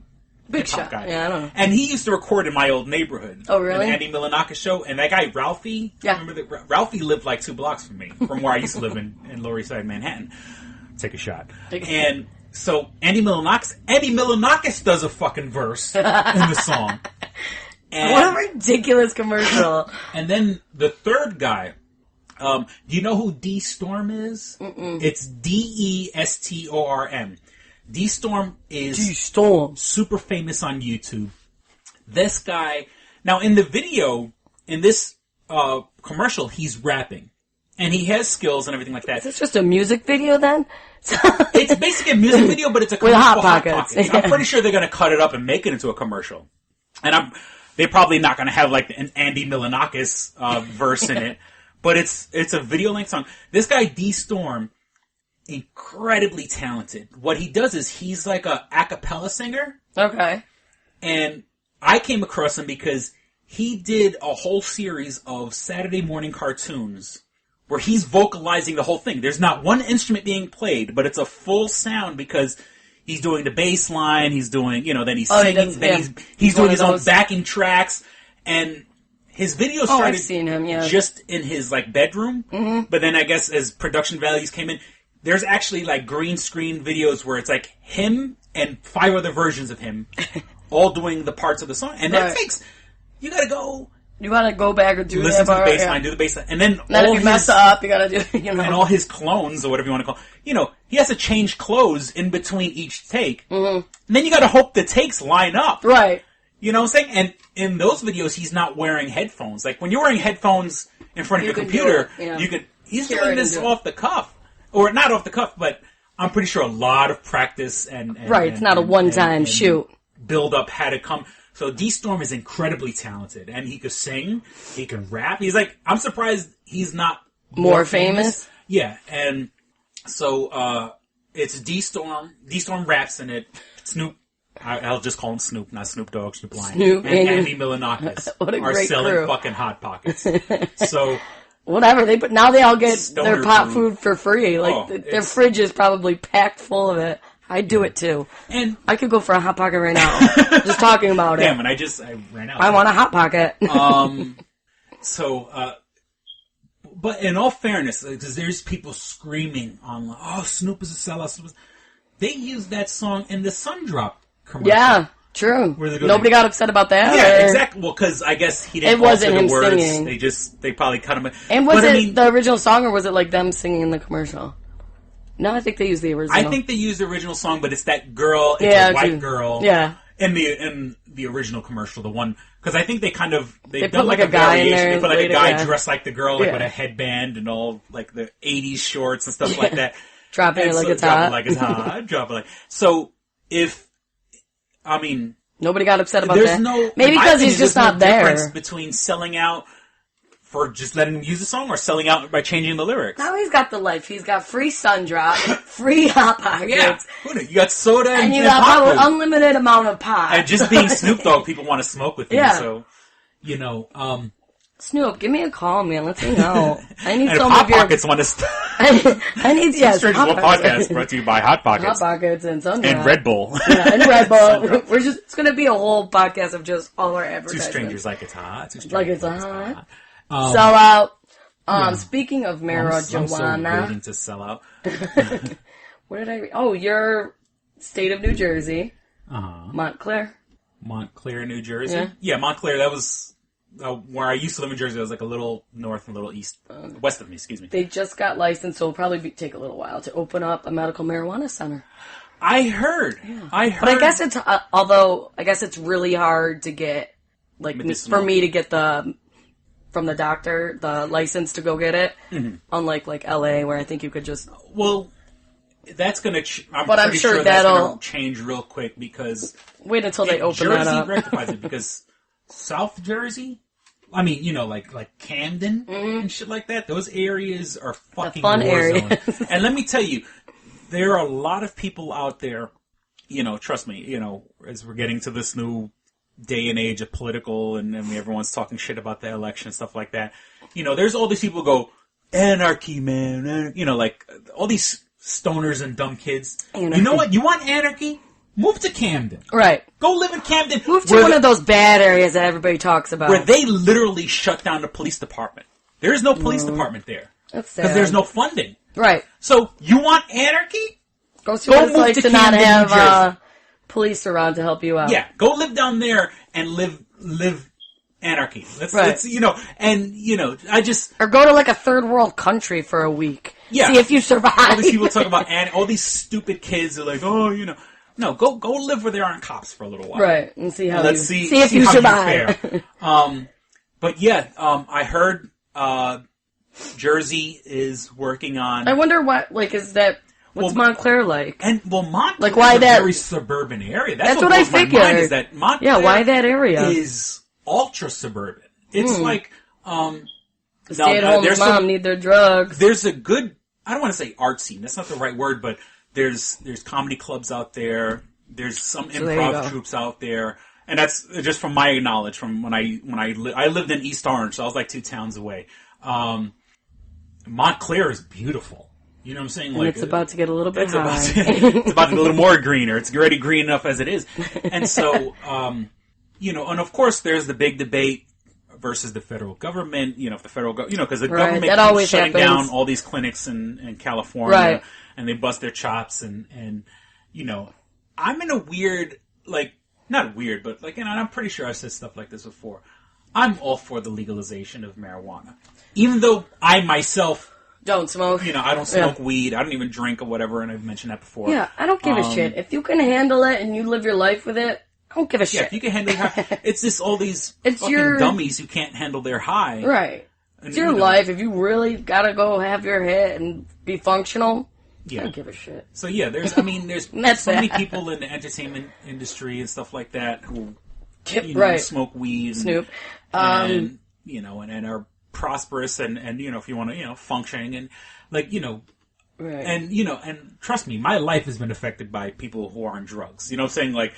big hip-hop shot guy. Yeah, I don't know. And he used to record in my old neighborhood. Oh, really? An Andy Milonakis show. And that guy, Ralphie, remember that? Ralphie lived like 2 blocks from me, from where I used to live in Lower East Side, Manhattan. Take a shot. And so Andy Milonakis does a fucking verse in the song. And, what a ridiculous commercial. And then the third guy, do you know who DeStorm is? Mm-mm. It's DeStorm. DeStorm is super famous on YouTube. This guy, now in the video, in this commercial, he's rapping. And he has skills and everything like that. Is this just a music video then? It's basically a music video, but it's a commercial with Hot Pockets. Yeah. I'm pretty sure they're going to cut it up and make it into a commercial. And they're probably not going to have like an Andy Milonakis verse in it. But it's a video-length song. This guy, DeStorm, incredibly talented. What he does is he's like a cappella singer. Okay. And I came across him because he did a whole series of Saturday morning cartoons where he's vocalizing the whole thing. There's not one instrument being played, but it's a full sound because he's doing the bass line, he's doing, then he's singing, he's doing his own backing tracks, and his videos started I've seen him, just in his, bedroom, but then I guess as production values came in, there's actually, green screen videos where it's, him and 5 other versions of him all doing the parts of the song, and that takes, you gotta go... You gotta go back and do listen to the bass line, do the bass line, and then if you mess up, you gotta do, and all his clones, or whatever you want to call he has to change clothes in between each take, and then you gotta hope the takes line up. Right. You know what I'm saying? And in those videos, he's not wearing headphones. Like, when you're wearing headphones in front of your computer, he's doing this off the cuff. Or not off the cuff, but I'm pretty sure a lot of practice and it's not a one-time shoot. Build up had to come. So DeStorm is incredibly talented, and he could sing, he can rap. He's I'm surprised he's not more famous. Yeah, and so it's DeStorm. DeStorm raps in it. Snoop, I'll just call him Snoop, not Snoop Dogg, Snoop Lion. Snoop and Andy Milonakis are selling crew. fucking Hot Pockets. So whatever now they all get Stoner their pot food for free. Their fridge is probably packed full of it. I do it too. And I could go for a Hot Pocket right now. Just talking about it. Damn, and I ran out. I want a Hot Pocket. But in all fairness, because there's people screaming on, Snoop is a sellout. They used that song in the Sundrop commercial. Yeah, true. Nobody got upset about that? Yeah, exactly. Well, because I guess he didn't alter the words. Singing. They probably cut him. And was it the original song, or was it them singing in the commercial? No, I think they used the original. I think they used the original song, but it's that girl, a white girl. Yeah. In the original commercial, the one, because I think they put done a guy in there. They put a guy dressed like the girl, with a headband and all, the 80s shorts and stuff like that. Dropping it like it's hot. Drop it like. So, nobody got upset about that. Maybe because he's just not there. Difference between selling out for just letting him use the song, or selling out by changing the lyrics. Now he's got the life. He's got free Sundrop, free Hot Pockets. Yeah, you got soda and you got probably unlimited amount of pot. And just being Snoop Dogg, people want to smoke with you. Yeah. So, Snoop, give me a call, man. Let's hang out. I need and some Hot of your... Pockets want to... I need, yes, Strange World Podcast brought to you by Hot Pockets. Hot Pockets and Sundrop. And Red Bull. Yeah, and Red Bull. It's going to be a whole podcast of just all our advertisements. Two strangers like it's hot. Like it's hot. Sell out. Speaking of marijuana, I'm so willing to sell out. What did I read? Oh, your state of New Jersey, Montclair, New Jersey. Yeah, Montclair. That was where I used to live in Jersey. It was a little north and a little east, west of me. Excuse me. They just got licensed, so it'll probably take a little while to open up a medical marijuana center. I heard. Yeah. I heard. But I guess it's although I guess it's really hard to get medicinal. For me to get from the doctor, the license to go get it. Mm-hmm. Unlike LA, where I think you could just... Well, that's going to... I'm sure that's going to change real quick because... Wait until they open that up. Jersey rectifies it because South Jersey, like Camden and shit like that, those areas are fucking fun war areas. zone. And let me tell you, there are a lot of people out there, trust me, as we're getting to this new day and age of political and everyone's talking shit about the election and stuff like that. There's all these people who go, anarchy, man. All these stoners and dumb kids. Anarchy. You know what? You want anarchy? Move to Camden. Right. Go live in Camden. Move to one of those bad areas that everybody talks about. Where they literally shut down the police department. There is no police department there. That's sad. Because there's no funding. Right. So, you want anarchy? Go see what it's like to not have... police around to help you out. Yeah, go live down there and live anarchy. Let's I just... Or go to a third world country for a week. Yeah. See if you survive. All these people talk about, all these stupid kids are like, No, go live where there aren't cops for a little while. Right, and see how see if you survive. But yeah, I heard Jersey is working on... I wonder what, like, is that... What's Montclair like? And, Montclair like, why is that, a very suburban area. That's what I figured. My mind is that Montclair why that area? is ultra-suburban. It's like... the stay-at-home mom need their drugs. There's a good... I don't want to say art scene. That's not the right word, but there's comedy clubs out there. There's some improv troupes out there. And that's just from my knowledge from when I lived in East Orange, so I was like 2 towns away. Montclair is beautiful. You know what I'm saying? And it's about to get a little bit high. It's about to get a little more greener. It's already green enough as it is. And so, and of course there's the big debate versus the federal government, if the federal government, because the government keeps shutting down all these clinics in California, and they bust their chops, and I'm in a weird, not weird, but and I'm pretty sure I've said stuff like this before. I'm all for the legalization of marijuana. Even though I myself don't smoke. I don't smoke weed. I don't even drink or whatever, and I've mentioned that before. Yeah, I don't give a shit. If you can handle it and you live your life with it, I don't give a shit. Yeah, if you can handle it, it's just all these fucking dummies who can't handle their high. Right. It's your life. If you really gotta go have your hit and be functional, I don't give a shit. So yeah, there's so many people in the entertainment industry and stuff like that who smoke weed, Snoop, and are prosperous and if you want to functioning and right. and trust me, my life has been affected by people who are on drugs. You know what I'm saying?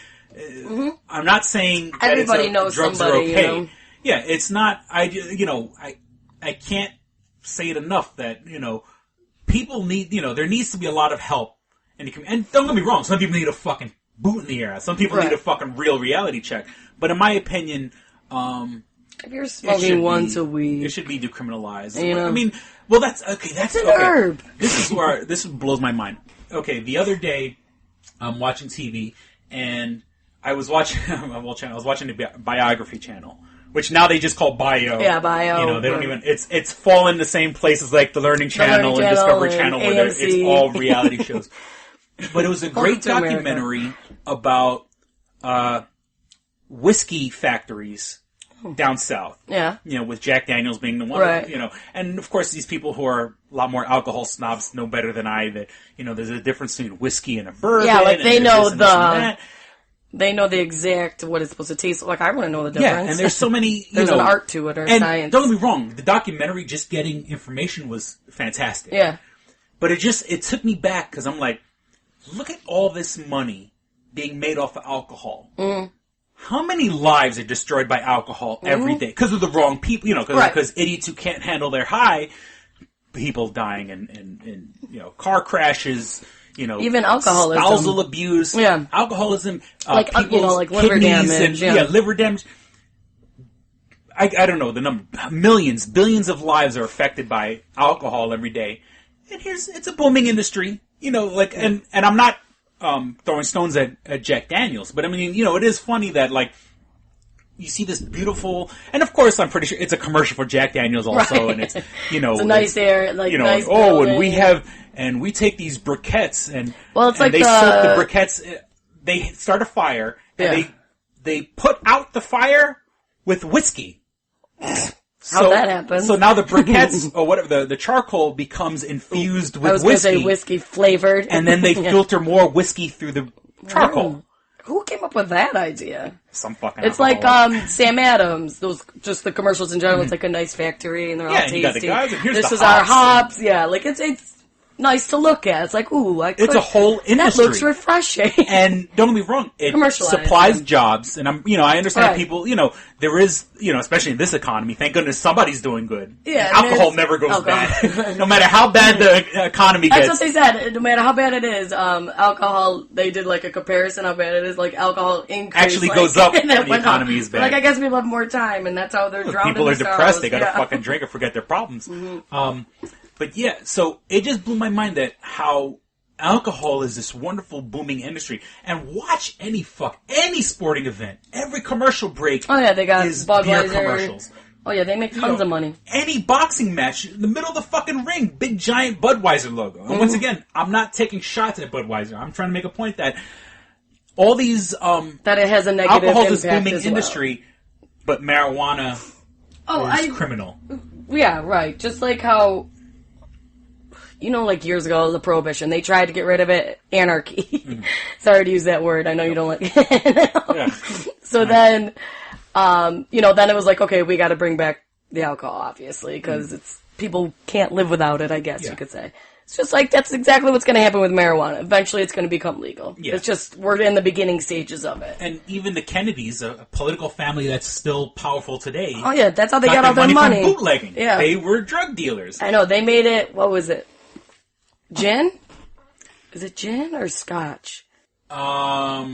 I'm not saying that everybody knows drugs somebody, are okay. Yeah, it's not. I can't say it enough that people need. There needs to be a lot of help, and don't get me wrong. Some people need a fucking boot in the air. Some people need a fucking real reality check. But in my opinion, if you're smoking once a week, it should be decriminalized. I mean, well, that's okay. That's an herb. This blows my mind. Okay, the other day, I'm watching TV, and I was watching I was watching the biography channel, which now they just call Bio. Yeah, Bio. They don't even. It's fallen the same places like the Learning Channel and Discovery Channel, where it's all reality shows. But it was a great documentary about whiskey factories down south. Yeah. With Jack Daniels being the one. Right. And of course these people who are a lot more alcohol snobs know better than I that, there's a difference between whiskey and a bourbon. Yeah, they know they know the exact what it's supposed to taste like. I want to know the difference. Yeah, and there's so many, there's an art to it or science. Don't get me wrong, the documentary, just getting information was fantastic. Yeah. But it took me back because I'm like, look at all this money being made off of alcohol. Mm. How many lives are destroyed by alcohol every day? Because of the wrong people, because idiots who can't handle their high, people dying in car crashes, even alcoholism, spousal abuse, alcoholism, like liver damage, liver damage. I don't know the number. Millions, billions of lives are affected by alcohol every day, and it's a booming industry, and I'm not throwing stones at Jack Daniels, but I mean, it is funny that you see this beautiful, and of course I'm pretty sure it's a commercial for Jack Daniels also, and it's it's a nice air, nice and we take these briquettes and it's and they soak the briquettes. They start a fire and they put out the fire with whiskey. How'd that happen? So now the briquettes or whatever the charcoal becomes infused with whiskey. I was going to say whiskey flavored, and then they filter more whiskey through the charcoal. Who came up with that idea? Some fucking. It's like Sam Adams. Those just the commercials in general. It's like a nice factory, and they're all tasty. You got the guys, and here's this the is our hops. Yeah, it's nice to look at. It's like it's a whole industry. That looks refreshing. And don't get me wrong, it supplies jobs, and I understand people. There is especially in this economy. Thank goodness somebody's doing good. Yeah, alcohol never goes bad, no matter how bad the economy gets. That's what they said. No matter how bad it is, alcohol. They did a comparison how bad it is. Alcohol increase actually goes up when the economy is bad. I guess people have more time, and that's how they're drowning. People are depressed. They got to fucking drink and forget their problems. Mm-hmm. But yeah, so it just blew my mind that how alcohol is this wonderful booming industry. And watch any sporting event, every commercial break. Oh yeah, they got is Budweiser beer commercials. Oh yeah, they make tons of money. Any boxing match, in the middle of the fucking ring, big giant Budweiser logo. And once again, I'm not taking shots at Budweiser. I'm trying to make a point that all these that it has a negative alcohol is impact booming as industry, but marijuana is criminal. Yeah, right. Just like how, like years ago, the Prohibition, they tried to get rid of it. Anarchy. Mm-hmm. Sorry to use that word. I know you don't like it. Yeah. So then, then it was like, okay, we got to bring back the alcohol, obviously, because it's people can't live without it, I guess you could say. It's just like, that's exactly what's going to happen with marijuana. Eventually it's going to become legal. Yeah. It's just, we're in the beginning stages of it. And even the Kennedys, a political family that's still powerful today. Oh yeah, that's how they got all their money. From bootlegging. Yeah. They were drug dealers. I know, they made it, what was it? Gin? Is it gin or scotch? I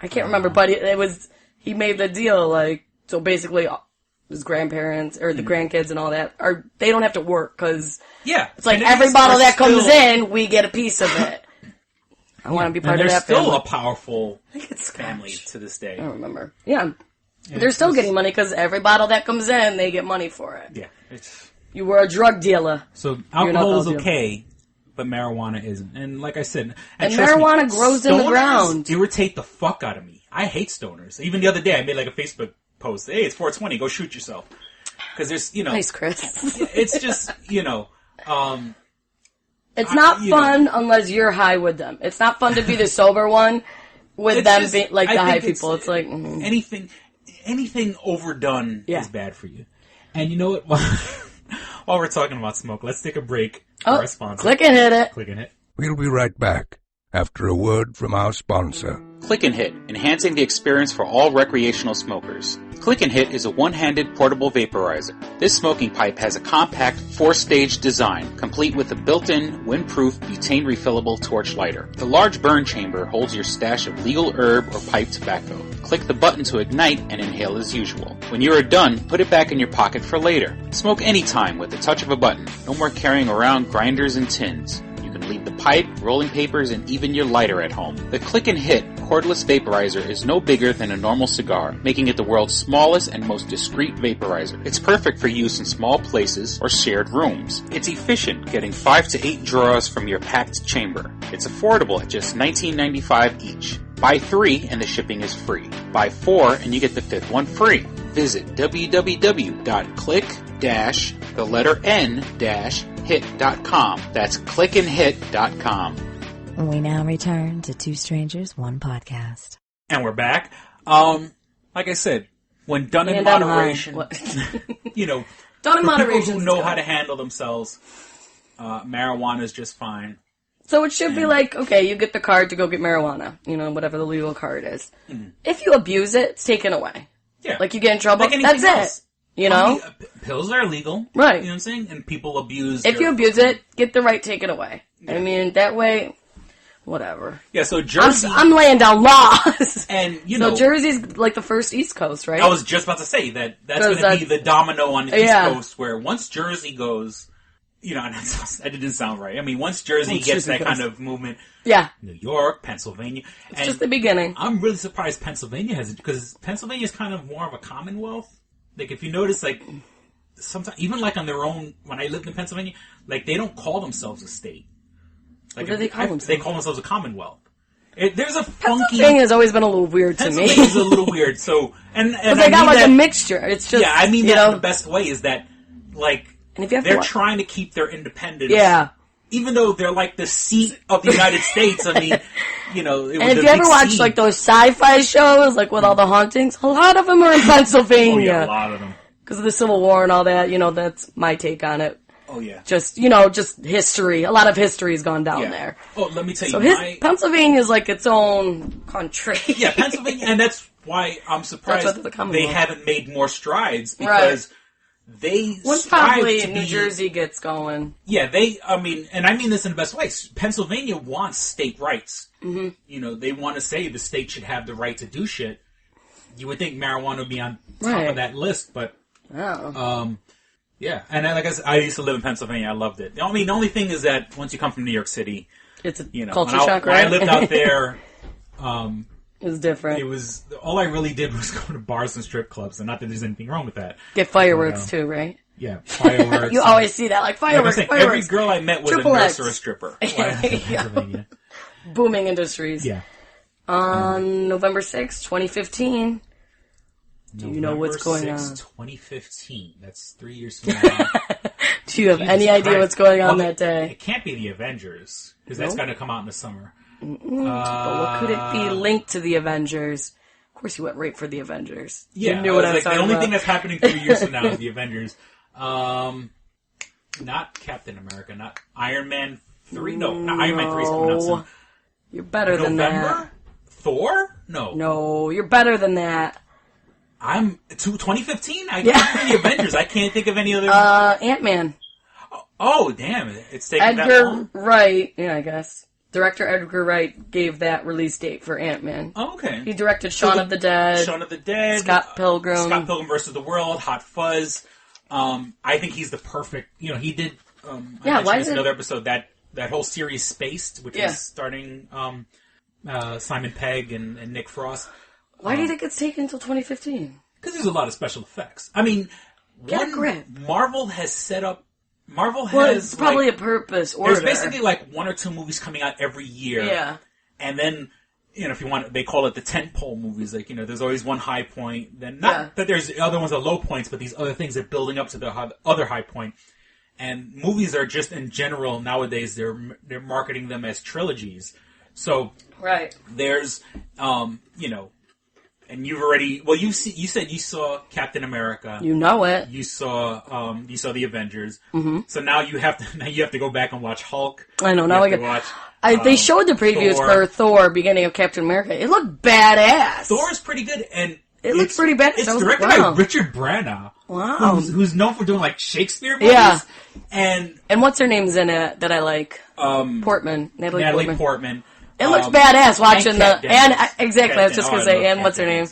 can't remember, but he made the deal, like, so basically his grandparents, or the grandkids and all that, they don't have to work, because it's like every bottle that comes in, we get a piece of it. I want to be part of that family. They're still a powerful family to this day. I don't remember. Yeah. They're still getting money, because every bottle that comes in, they get money for it. Yeah. You were a drug dealer. So alcohol is okay, but marijuana isn't. And like I said... And marijuana grows in the ground. Irritate the fuck out of me. I hate stoners. Even the other day, I made like a Facebook post. Hey, it's 420. Go shoot yourself. Because there's, Nice, Chris. It's just, it's not fun unless you're high with them. It's not fun to be the sober one with them being like the high people. It's like... Anything overdone is bad for you. And you know what? While we're talking about smoke, let's take a break for our sponsor. Click and hit it. Click and hit. We'll be right back after a word from our sponsor. Click and Hit, enhancing the experience for all recreational smokers. Click and Hit is a one-handed portable vaporizer. This smoking pipe has a compact 4-stage design, complete with a built-in, windproof, butane refillable torch lighter. The large burn chamber holds your stash of legal herb or pipe tobacco. Click the button to ignite and inhale as usual. When you are done, put it back in your pocket for later. Smoke anytime with the touch of a button. No more carrying around grinders and tins. Leave the pipe, rolling papers, and even your lighter at home. The Click and Hit cordless vaporizer is no bigger than a normal cigar, making it the world's smallest and most discreet vaporizer. It's perfect for use in small places or shared rooms. It's efficient, getting 5 to 8 draws from your packed chamber. It's affordable at just $19.95 each. Buy 3 and the shipping is free. Buy 4 and you get the 5th one free. Visit www.click-hit.com. That's clickandhit.com. We now return to Two Strangers, One Podcast. And we're back. Like I said, when done in moderation, done in for moderation, people who know how to handle themselves, marijuana is just fine. So it should be like, okay, you get the card to go get marijuana, whatever the legal card is. Mm-hmm. If you abuse it, it's taken away. Yeah. Like you get in trouble, that's else. It. Pills are illegal. Right. You know what I'm saying? And people abuse If you abuse it, get the right taken away. Yeah. I mean, that way, whatever. Yeah, so Jersey... I'm laying down laws. And, So Jersey's like the first East Coast, right? I was just about to say that's going to be the domino on the East Coast, where once Jersey goes... that didn't sound right. I mean, once Jersey gets that kind of movement... Yeah. New York, Pennsylvania... It's just the beginning. I'm really surprised Pennsylvania has it, because Pennsylvania is kind of more of a commonwealth. Like, if you notice, like, sometimes, even like on their own, when I lived in Pennsylvania, like, they don't call themselves a state. Like, what do they call themselves? They call themselves a commonwealth. There's a funky... Pennsylvania has always been a little weird to me. Pennsylvania's a little weird, so... And they got like a mixture. It's just... Yeah, I mean that in the best way, is that, like... And if you have they're trying to keep their independence. Yeah. Even though they're like the seat of the United States, I mean, and if you ever watch like those sci-fi shows, like with all the hauntings, a lot of them are in Pennsylvania. Oh yeah, a lot of them. Because of the Civil War and all that, that's my take on it. Oh yeah. Just, just history. A lot of history's gone down there. Oh, let me tell you. So Pennsylvania's like its own country. Yeah, Pennsylvania, and that's why I'm surprised they haven't made more strides, because... Right. Once probably New Jersey gets going. Yeah, I mean this in the best way. Pennsylvania wants state rights. Mm-hmm. They want to say the state should have the right to do shit. You would think marijuana would be on top of that list, but... Oh. Yeah, and like I said, I used to live in Pennsylvania. I loved it. I mean, the only thing is that once you come from New York City... It's a culture shock, right? When I lived out there... It was different. All I really did was go to bars and strip clubs, and not that there's anything wrong with that. Get fireworks too, right? Yeah, fireworks. You always see that, like fireworks, fireworks. Every girl I met was a nurse or a stripper. Booming industries. Yeah. On November 6th, 2015, Do you know what's going on? 2015. That's 3 years from now. Do you have any idea what's going on that day? It can't be the Avengers, because that's going to come out in the summer. But what could it be linked to the Avengers? Of course, you went right for the Avengers. Yeah, you knew what I was the talking only about. thing that's happening 3 years from now is the Avengers. Not Captain America, not Iron Man 3. No, not Iron Man 3 is coming out soon. You're better than that. Thor? No. No, you're better than that. I'm 2015. I can't think of the Avengers. I can't think of any other. Ant-Man. Oh, damn it! It's taking that Edgar long. Wright. Yeah, I guess. Director Edgar Wright gave that release date for Ant-Man. Oh, okay. He directed Shaun of the Dead. Shaun of the Dead. Scott Pilgrim. Scott Pilgrim vs. the World. Hot Fuzz. I think he's the perfect. He did. Why is another episode that whole series Spaced, which is starting Simon Pegg and Nick Frost. Why do you think it's taken until 2015? Because there's a lot of special effects. I mean, Get a grip. Marvel has set up. Well, it's probably a purpose order. There's basically like 1 or 2 movies coming out every year. Yeah. And then, if you want, they call it the tentpole movies. Like, there's always one high point. Then not that there's other ones are low points, but these other things are building up to the other high point. And movies are just in general nowadays they're marketing them as trilogies. So there's and you've already you said you saw Captain America. You know it. You saw the Avengers. Mm-hmm. So now you have to go back and watch Hulk. I know. Now I watch. They showed the previews for Thor, beginning of Captain America. It looked badass. Thor is pretty good, and it looks pretty badass. It's directed by Richard Branagh. Wow. Who's known for doing like Shakespeare movies. Yeah. And what's her name's in it that I like? Portman. Natalie Portman. It looks badass watching exactly. I was just gonna say, what's her name?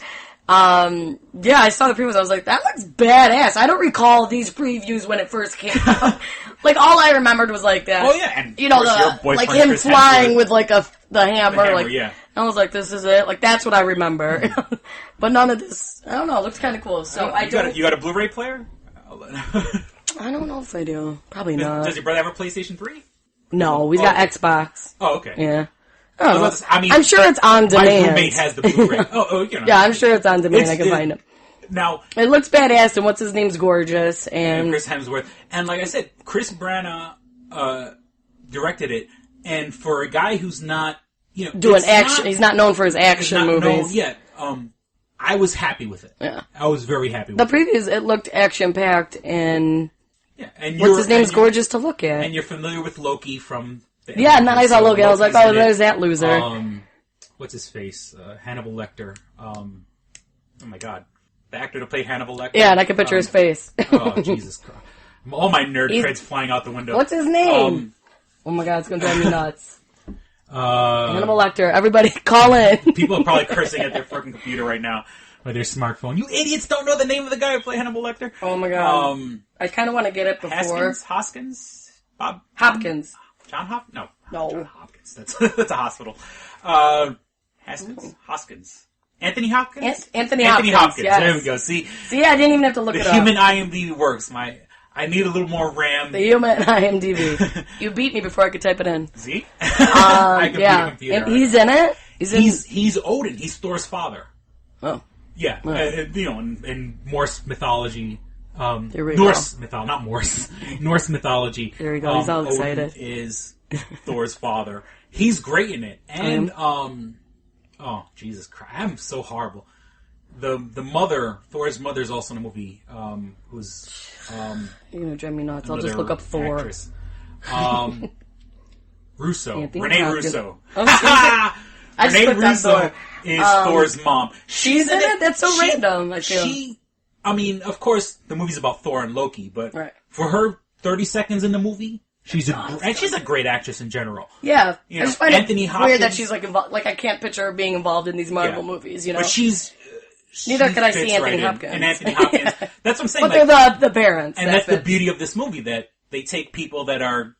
I saw the previews. I was like, that looks badass. I don't recall these previews when it first came out. Like all I remembered was like that. Oh yeah, and like him Chris flying Hemsworth. with like the hammer. Like yeah. I was like, this is it. Like that's what I remember. But none of this. I don't know. It looks kind of cool. So you got a Blu-ray player? I don't know if I do. Probably not. Does your brother have a PlayStation 3? No, he's got Xbox. Oh, okay. Yeah. I'm sure it's on demand. My roommate has the Blu-ray. Yeah, I'm sure it's on demand. I can find it. Now it looks badass, and what's his name's gorgeous, and Chris Hemsworth, and like I said, Chris Branagh directed it, and for a guy who's not doing action, he's not known for his action movies. I was happy with it. Yeah, I was very happy with the previews. It looked action packed, and and what's his name's gorgeous to look at, and you're familiar with Loki from. And then I saw Loki. I was like, oh, there's that loser. What's his face? Hannibal Lecter. Oh my god. The actor that played Hannibal Lecter. Yeah, and I can picture his face. Oh, Jesus Christ. All my nerd creds flying out the window. What's his name? Oh my god, it's going to drive me nuts. Hannibal Lecter. Everybody call in. People are probably cursing at their freaking computer right now with their smartphone. You idiots don't know the name of the guy who played Hannibal Lecter? Oh my god. I kind of want to get it before. Hoskins? Bob? Hopkins. John Hopkins? No. No. John Hopkins. That's a hospital. Hoskins. Anthony Hopkins? Anthony Hopkins. Yes. There we go. See, I didn't even have to look it up. The human IMDb works. I need a little more RAM. The human IMDb. You beat me before I could type it in. See? I can beat a computer. And he's in it? He's Odin. He's Thor's father. Oh. Yeah. In Norse mythology. Norse mythology, not Morse. Norse mythology. There we go. He's all excited. Odin is Thor's father. He's great in it. And, oh, Jesus Christ. I'm so horrible. The mother, Thor's mother is also in a movie, who's, you're gonna drive me nuts. I'll just look up Thor. Actress. Russo. Anthony Rene Hopkins. Russo. Rene Russo is Thor's mom. She's in it? That's so random, I feel. Of course, the movie's about Thor and Loki, but for her 30 seconds in the movie, she's a great actress in general. Yeah, I just find Anthony it Hopkins, weird that she's like involved. Like I can't picture her being involved in these Marvel movies, But she's neither can I see Anthony Hopkins. And Anthony Hopkins, that's what I'm saying. But they're the parents, and that's the beauty of this movie, that they take people that are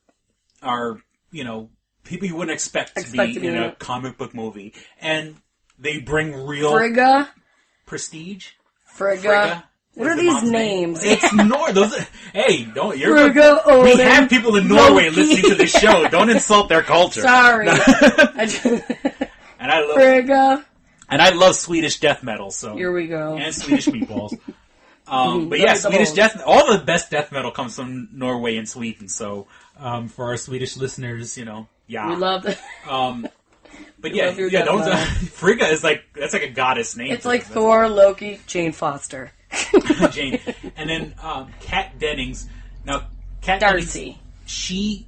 people you wouldn't expect to be in a comic book movie, and they bring real Frigga. What are these names? It's Norway. Hey, don't we have people in Norway listening to this show. Don't insult their culture. Sorry. And I love Frigga. And I love Swedish death metal, so here we go. And Swedish meatballs. But yeah, Swedish death. All the best death metal comes from Norway and Sweden. So for our Swedish listeners, we love it. But yeah, Frigga is that's like a goddess name. It's like Thor, Loki, Jane Foster. Jane, and then Kat Dennings. Now, Kat Darcy. Dennings,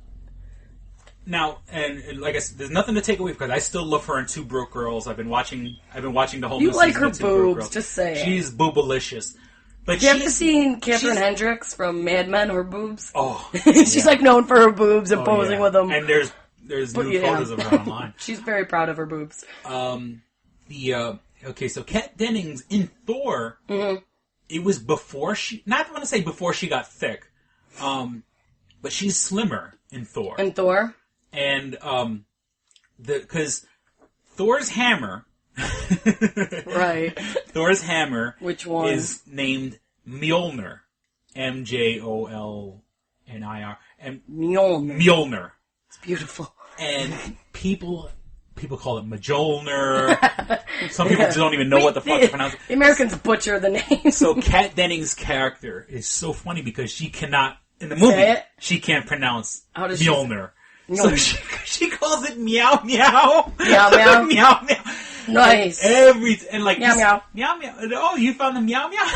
and like I said, there's nothing to take away because I still love her in Two Broke Girls. I've been watching the whole. You new like season her of Two Broke Girls. boobs? Just say it. She's boobalicious. But have you seen Catherine Hendricks from Mad Men? Her boobs. Oh, she's like known for her boobs and posing with them. And there's new photos of her online. She's very proud of her boobs. So Kat Dennings in Thor. Mm-hmm. It was before she. Not want to say before she got thick, but she's slimmer in Thor. And because Thor's hammer. Right. Thor's hammer. Which one? Is named Mjolnir. Mjolnir. Mjolnir. It's beautiful. And people call it Mjolnir. Some people just don't even know what the fuck to pronounce it. The Americans butcher the name. So Kat Dennings' character is so funny because she cannot, in the movie, she can't pronounce Mjolnir. So she calls it meow meow. Meow meow. Meow meow. Nice. And like meow meow. Meow meow. Oh, you found the meow meow?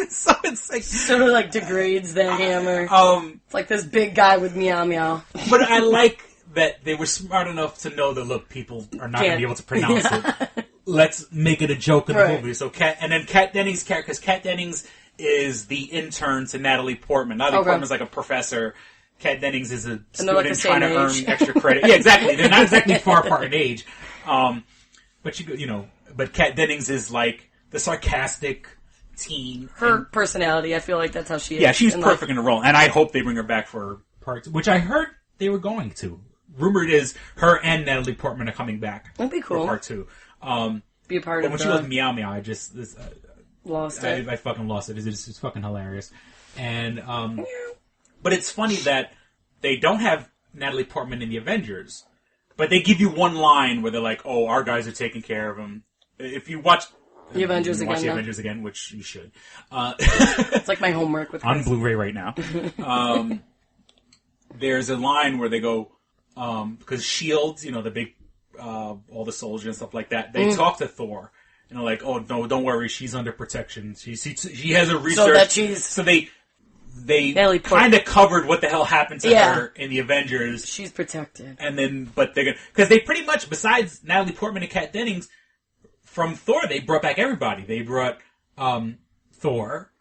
So it's like sort of like degrades the hammer. It's like this big guy with meow meow. But I like that they were smart enough to know that look, people are not going to be able to pronounce it. Let's make it a joke in the movie. So Kat Dennings' character, because Kat Dennings is the intern to Natalie Portman. Natalie Portman's like a professor. Kat Dennings is a student trying to earn extra credit. Yeah, exactly. They're not exactly far apart in age. But Kat Dennings is like the sarcastic teen. Her personality, I feel like that's how she is. Yeah, she's perfect in the role. And I hope they bring her back for parts, which I heard they were going to. Rumored is her and Natalie Portman are coming back. That'd be cool. For part 2. Be a part of it. When she was meow meow, I just lost it. I fucking lost it. It's fucking hilarious. And but it's funny that they don't have Natalie Portman in the Avengers, but they give you one line where they're like, "Oh, our guys are taking care of him." If you watch the Avengers again, which you should. It's like my homework with on Blu-ray right now. There's a line where they go because Shields, the big all the soldiers and stuff like that. They talk to Thor. And they're like, oh, no, don't worry, she's under protection. She has a research. So they kind of covered what the hell happened to her in the Avengers. She's protected. And then, but they're going to, because they pretty much, besides Natalie Portman and Kat Dennings, from Thor, they brought back everybody. They brought Thor,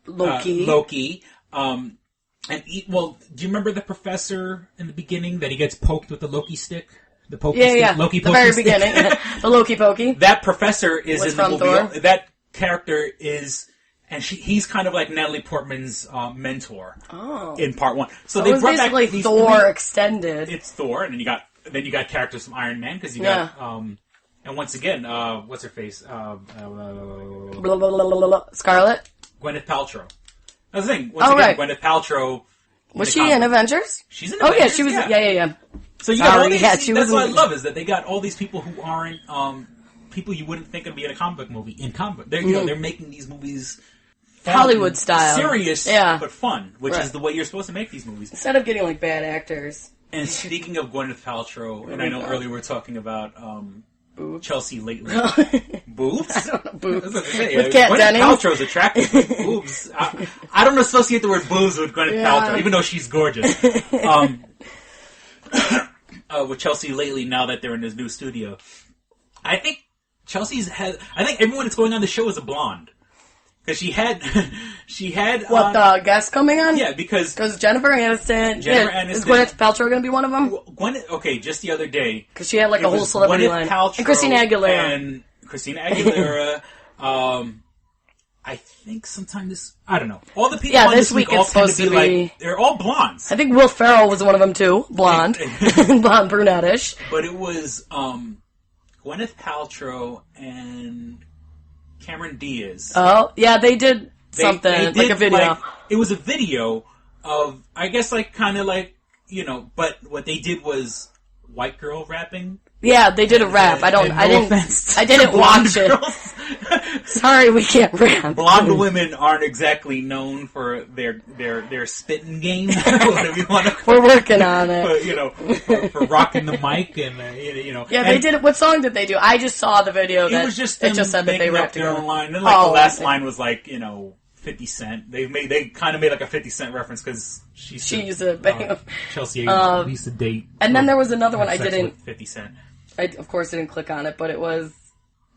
Loki, and do you remember the professor in the beginning that he gets poked with the Loki stick? The pokey stick? Loki pokey the very stick. beginning. The Loki pokey. That professor is in the movie. Thor? That character is, and he's kind of like Natalie Portman's mentor in part 1. So they brought back these Thor extended. It's Thor, and then you got characters from Iron Man because you got and once again, what's her face? Scarlet. Gwyneth Paltrow. That's the thing. Once again, Gwyneth Paltrow. Was she in Avengers? She's in Avengers. Oh yeah, she was. Yeah. So you got all these. That's what I love is that they got all these people who aren't people you wouldn't think would be in a comic book movie in comic. They're they're making these movies Hollywood style, serious but fun, which is the way you're supposed to make these movies instead of getting like bad actors. And speaking of Gwyneth Paltrow, and I know earlier we were talking about Chelsea lately. Boobs? I don't know, boobs. With Gwyneth Dennings? Paltrow's attractive. Boobs. I don't associate the word boobs with Gwyneth Paltrow, even though she's gorgeous. With Chelsea lately, now that they're in this new studio, I think I think everyone that's going on the show is a blonde. Because she had the guest coming on? Yeah, because Jennifer Aniston. Is Gwyneth Paltrow going to be one of them? Just the other day. Because she had like a whole celebrity line. Paltrow and Christina Aguilera. I think sometime I don't know. All the people on this week all it's supposed to be like, they're all blondes. I think Will Ferrell was one of them too. Blonde. Blonde brunette-ish. But it was Gwyneth Paltrow and Cameron Diaz. Oh, yeah, they did something, they did, like a video. It was a video of, I guess, but what they did was white girl rapping. Yeah, they did a rap. I didn't watch it. Sorry, we can't rap. Blonde women aren't exactly known for their spitting game. Whatever you want to call We're working on it. But, for rocking the mic and Yeah, they did it. What song did they do? I just saw the video. It just said that they rapped their together. own line. And the last line was 50 Cent. They kind of made like a 50 Cent reference because she's a Chelsea used to date. And then there was another one I didn't. 50 Cent. I of course didn't click on it, but it was.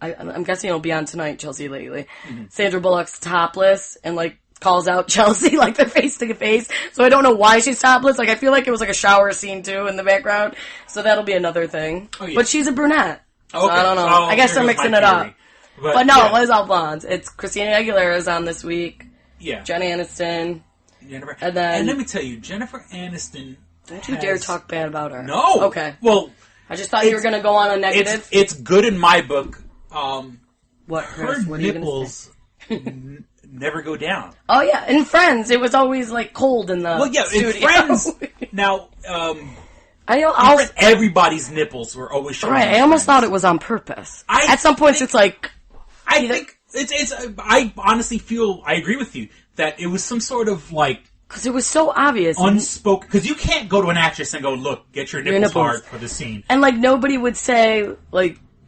I'm guessing it'll be on tonight. Chelsea lately. Mm-hmm. Sandra Bullock's topless and calls out Chelsea they're face to face. So I don't know why she's topless. I feel like it was a shower scene too in the background. So that'll be another thing. Oh, yeah. But she's a brunette. So okay. I don't know. I guess they're mixing it up. But no, it was all blondes. It's Christina Aguilera's on this week. Yeah. Jen Aniston. Jennifer. And let me tell you, Jennifer Aniston. Don't you dare talk bad about her. No. Okay. Well, I just thought you were going to go on a negative. It's good in my book. What nipples never go down. Oh yeah, in Friends it was always cold in the studio. In Friends. Now, everybody's nipples were always showing. Right, I almost thought it was on purpose. At some points, it's like I think it's. I honestly feel I agree with you that it was some sort of because it was so obvious, unspoken. Because you can't go to an actress and go, "Look, get your nipples hard for the scene," and nobody would say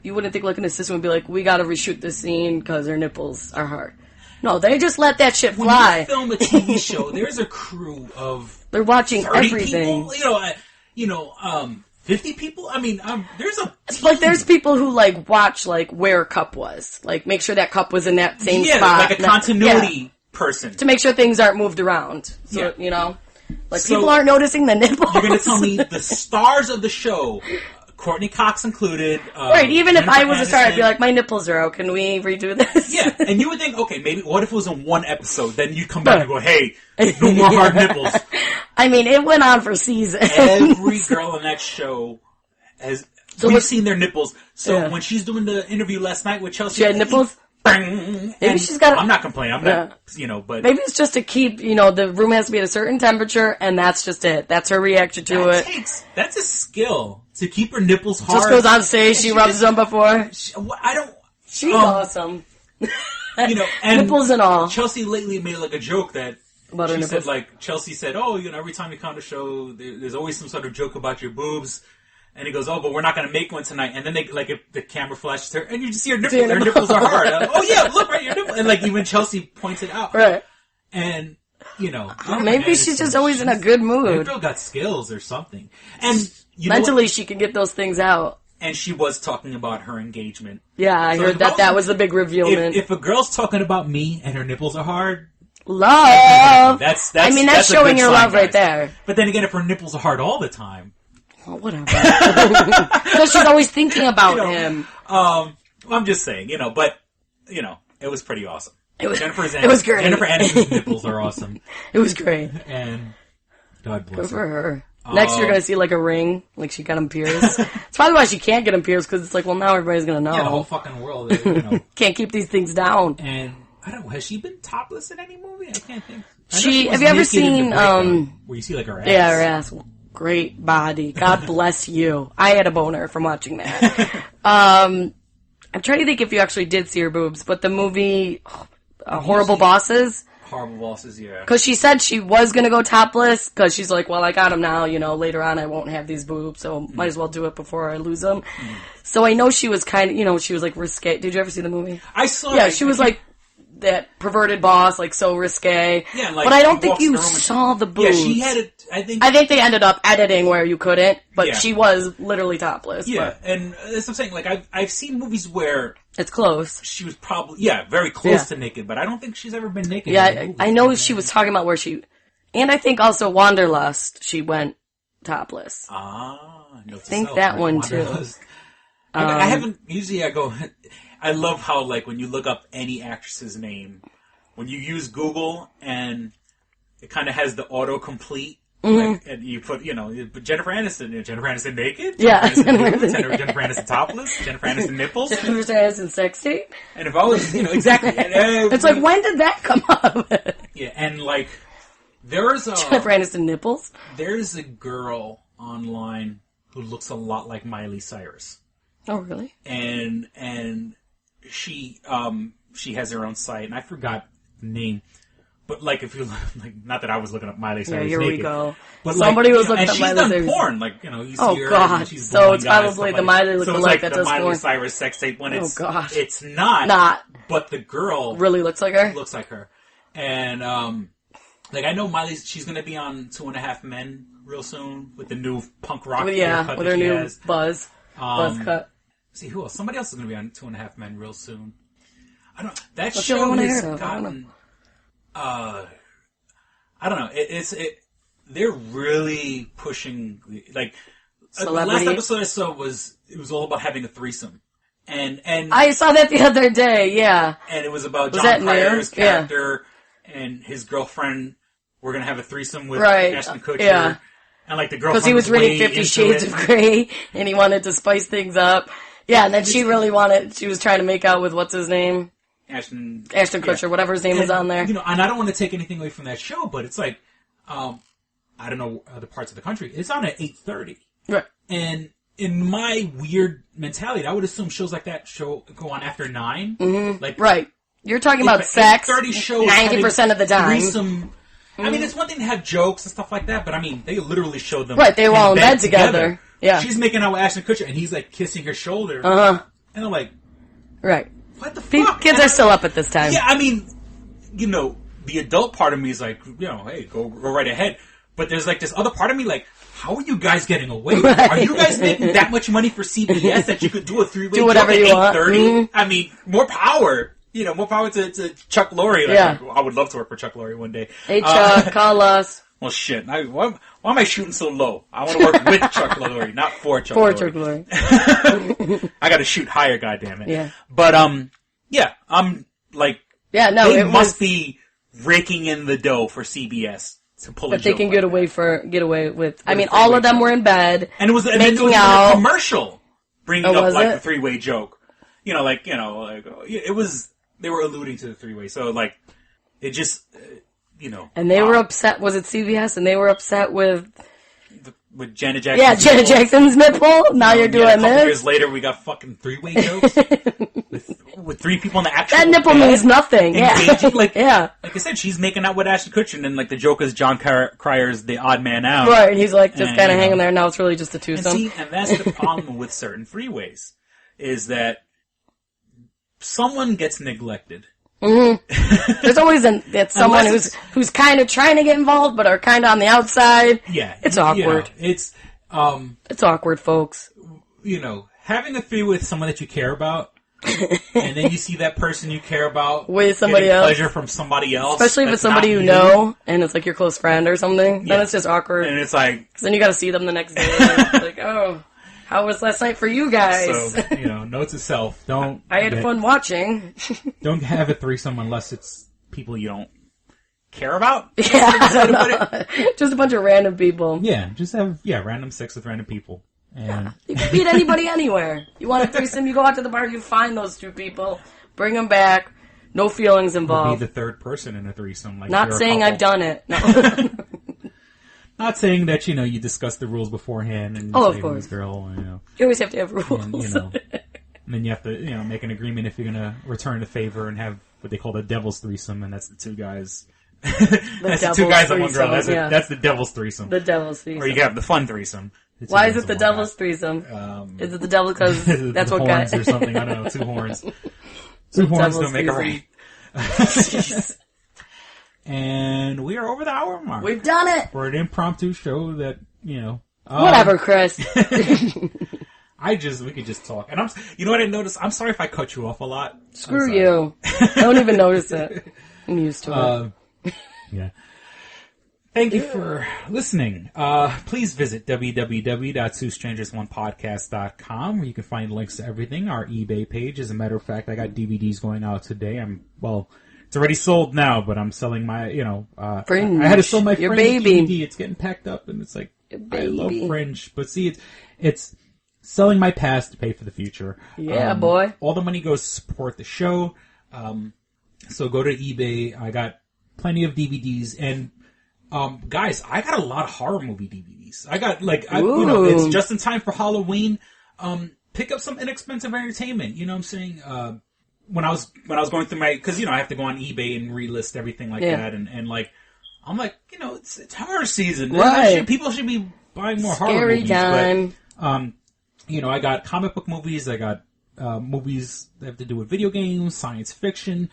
You wouldn't think an assistant would be like, we gotta reshoot this scene because her nipples are hard. No, they just let that shit fly. When you film a TV show, there's a crew of they're watching everything. People, 50 people? I mean, there's a team. There's people who watch where a cup was. Make sure that cup was in that same spot. Like a continuity person. To make sure things aren't moved around. So, people aren't noticing the nipples. You're gonna tell me the stars of the show, Courtney Cox included. Right, even if I was a star, I'd be like, my nipples are out. Can we redo this? Yeah, and you would think, okay, maybe, what if it was in one episode? Then you'd come back and go, hey, no more hard nipples. I mean, it went on for seasons. Every girl on that show we've seen their nipples. So when she's doing the interview last night with Chelsea. She had nipples? Maybe she's got. I'm not complaining. I'm not. But maybe it's just to keep. The room has to be at a certain temperature, and that's just it. That's her reaction to it. That's a skill to keep her nipples hard. Just goes on stage. She rubs them before. I don't. She's awesome. And nipples and all. Chelsea lately made a joke that. About her nipples. Said Chelsea said, "Oh, every time you come to show, there's always some sort of joke about your boobs." And he goes, "Oh, but we're not going to make one tonight." And then they if the camera flashes her, and you just see her nipples. Her nipples are hard. Oh yeah, look right, your nipples. And even Chelsea points it out. Right. And maybe she's just always in a good mood. The girl got skills or something. And mentally, she can get those things out. And she was talking about her engagement. Yeah, I heard that was the big reveal. If a girl's talking about me and her nipples are hard. Love. That's showing your love right there. But then again, if her nipples are hard all the time. Well, whatever. So she's always thinking about him. I'm just saying, but it was pretty awesome. It was great. Jennifer Aniston's nipples are awesome. It was great. And God bless her. Good for her. Next, you're gonna see a ring, she got them pierced. It's probably why she can't get them pierced because it's now everybody's gonna know. Yeah, the whole fucking world. Can't keep these things down. And I don't know. Has she been topless in any movie? I can't think. Have you ever seen where you see her ass? Yeah, her ass. Great body. God bless you. I had a boner from watching that. I'm trying to think if you actually did see her boobs, but the movie Horrible Bosses. Horrible Bosses, yeah. Because she said she was going to go topless, because she's like, well, I got them now, later on I won't have these boobs, so might as well do it before I lose them. So I know she was kind of, she was risque. Did you ever see the movie? I saw it. Yeah, she was that perverted boss, so risque. Yeah, but I don't think you saw the boobs. Yeah, she had it. I think they ended up editing where you couldn't, but she was literally topless. Yeah, and that's what I'm saying. I've seen movies where it's close. She was probably very close to naked, but I don't think she's ever been naked. Yeah, I know she was talking about where she, and I think also Wanderlust she went topless. I think that one too. I haven't. Usually, I go. I love how, when you look up any actress's name, when you use Google and it kind of has the autocomplete, and you put, Jennifer Aniston, Jennifer Aniston naked? Yeah. Jennifer Aniston topless? Jennifer Aniston nipples? Jennifer Aniston sexy? And if I was, exactly. It's when did that come up? Yeah, and, there's a... Jennifer Aniston nipples? There's a girl online who looks a lot like Miley Cyrus. Oh, really? And she has her own site, and I forgot the name. But like, if you like, not that I was looking up Miley Cyrus. Yeah, here naked, we go. But somebody was looking up Miley Cyrus. And Cyrus. she's done porn, like you see her. God! She's So it's guys, probably the Miley lookalike so it's like that the does Miley porn. Cyrus sex tape when it's it's Not. not. But the girl really looks like her. Looks like her, and like I know she's gonna be on 2.5 Men real soon with the new punk rock haircut with that her she new has. buzz cut. See who else? Somebody else is gonna be on 2.5 Men real soon. I don't. That What's show has gotten. I don't know. They're really pushing like the last episode I saw was all about having a threesome, and I saw that the other day. Yeah, and it was about John Crier's character and his girlfriend were gonna have a threesome with Ashton Kutcher. Yeah. And like the girlfriend because he was reading 50 Shades of Grey and he wanted to spice things up. Yeah, and then she really wanted. She was trying to make out with what's his name. Ashton Kutcher, whatever his name is on there. You know, and I don't want to take anything away from that show, but it's like, I don't know other parts of the country. It's on at 8:30, right? And in my weird mentality, I would assume shows like that go on after 9. Mm-hmm. Like, right? You're talking about sex. 8:30 shows 90% of the time. Threesome. I mean, it's one thing to have jokes and stuff like that, but I mean, they literally showed them. Right, they were all in bed together. Yeah, she's making out with Ashton Kutcher, and he's like kissing her shoulder. And I'm like, right. What the fuck? Kids are still up at this time. Yeah, I mean, you know, the adult part of me is like, you know, hey, go right ahead. But there's like this other part of me like, how are you guys getting away with it? Are you guys making that much money for CBS that you could do a 3-way do whatever joke you at 8:30? want? I mean, more power. You know, more power to Chuck Lorre. Like, I would love to work for Chuck Lorre one day. Hey, Chuck, call us. Well, shit. Why am I shooting so low? I want to work with Chuck Lorre, not for Chuck Lorre. For Chuck Lorre. I got to shoot higher, goddammit. Yeah. But yeah, I'm like, they must be raking in the dough for CBS to pull a joke. But they can get away with. I mean, all of them were in bed, and it was making out. A commercial bringing up like it? the 3-way joke. You know, like it was. They were alluding to the 3-way, so like it just, you know. And they were upset. Was it CBS? And they were upset with Janet Jackson. Yeah, Janet Jackson's nipple. Now you're doing a couple this. Years later, we got fucking 3-way jokes with 3 people in the actual. That nipple means nothing. Engaging, like, yeah. Like I said, she's making out with Ashton Kutcher, and then like the joke is John Crier's the odd man out. Right, and he's like just kind of hanging there. Now it's really just a twosome. And that's the problem with certain 3-ways, is that someone gets neglected. Mm-hmm. There's always someone who's kind of trying to get involved, but are kind of on the outside. Yeah, it's awkward. You know, it's awkward, folks. You know, having a 3 with someone that you care about, and then you see that person you care about with somebody else, pleasure from somebody else, especially if it's somebody you know, and it's like your close friend or something. Then it's just awkward, and it's like, cause then you got to see them the next day. And it's like, oh. How was last night for you guys? So, you know, note to self, don't... I had fun watching. Don't have a threesome unless it's people you don't care about. Yeah, I don't know. Just a bunch of random people. Yeah, just have, random sex with random people. And you can meet anybody anywhere. You want a threesome, you go out to the bar, you find those 2 people, bring them back, no feelings involved. Be the third person in a threesome. Like not saying I've done it. No. Not saying that, you know, you discuss the rules beforehand and of course. Girl, you know. You always have to have rules. And, you know, and then you have to, you know, make an agreement if you're going to return the favor and have what they call the devil's threesome, and that's the 2 guys. That's the 2 guys and 1 girl. That's the devil's threesome. The devil's threesome. Or you can have the fun threesome. Why is it the devil's threesome? Is it the devil because that's what guys... or something, I don't know, 2 horns. 2 horns don't make a right. And we are over the hour mark. We've done it! For an impromptu show that, you know... Whatever, Chris. we could just talk. And you know what I noticed? I'm sorry if I cut you off a lot. Screw you. Don't even notice it. I'm used to it. Yeah. Thank you for listening. Please visit www.twostrangersonepodcast.com where you can find links to everything. Our eBay page. As a matter of fact, I got DVDs going out today. It's already sold now, but I'm selling my, you know, I had to sell my Fringe DVD. It's getting packed up, and it's like, I love Fringe. But see, it's selling my past to pay for the future. Yeah, boy. All the money goes to support the show. So go to eBay. I got plenty of DVDs, and guys, I got a lot of horror movie DVDs. I got, like, you know, it's just in time for Halloween. pick up some inexpensive entertainment. You know what I'm saying? When I was going through because I have to go on eBay and relist everything like that, and like I'm like, it's horror season, right? People should be buying more horror movies. Scary time. But, I got comic book movies. I got movies that have to do with video games, science fiction,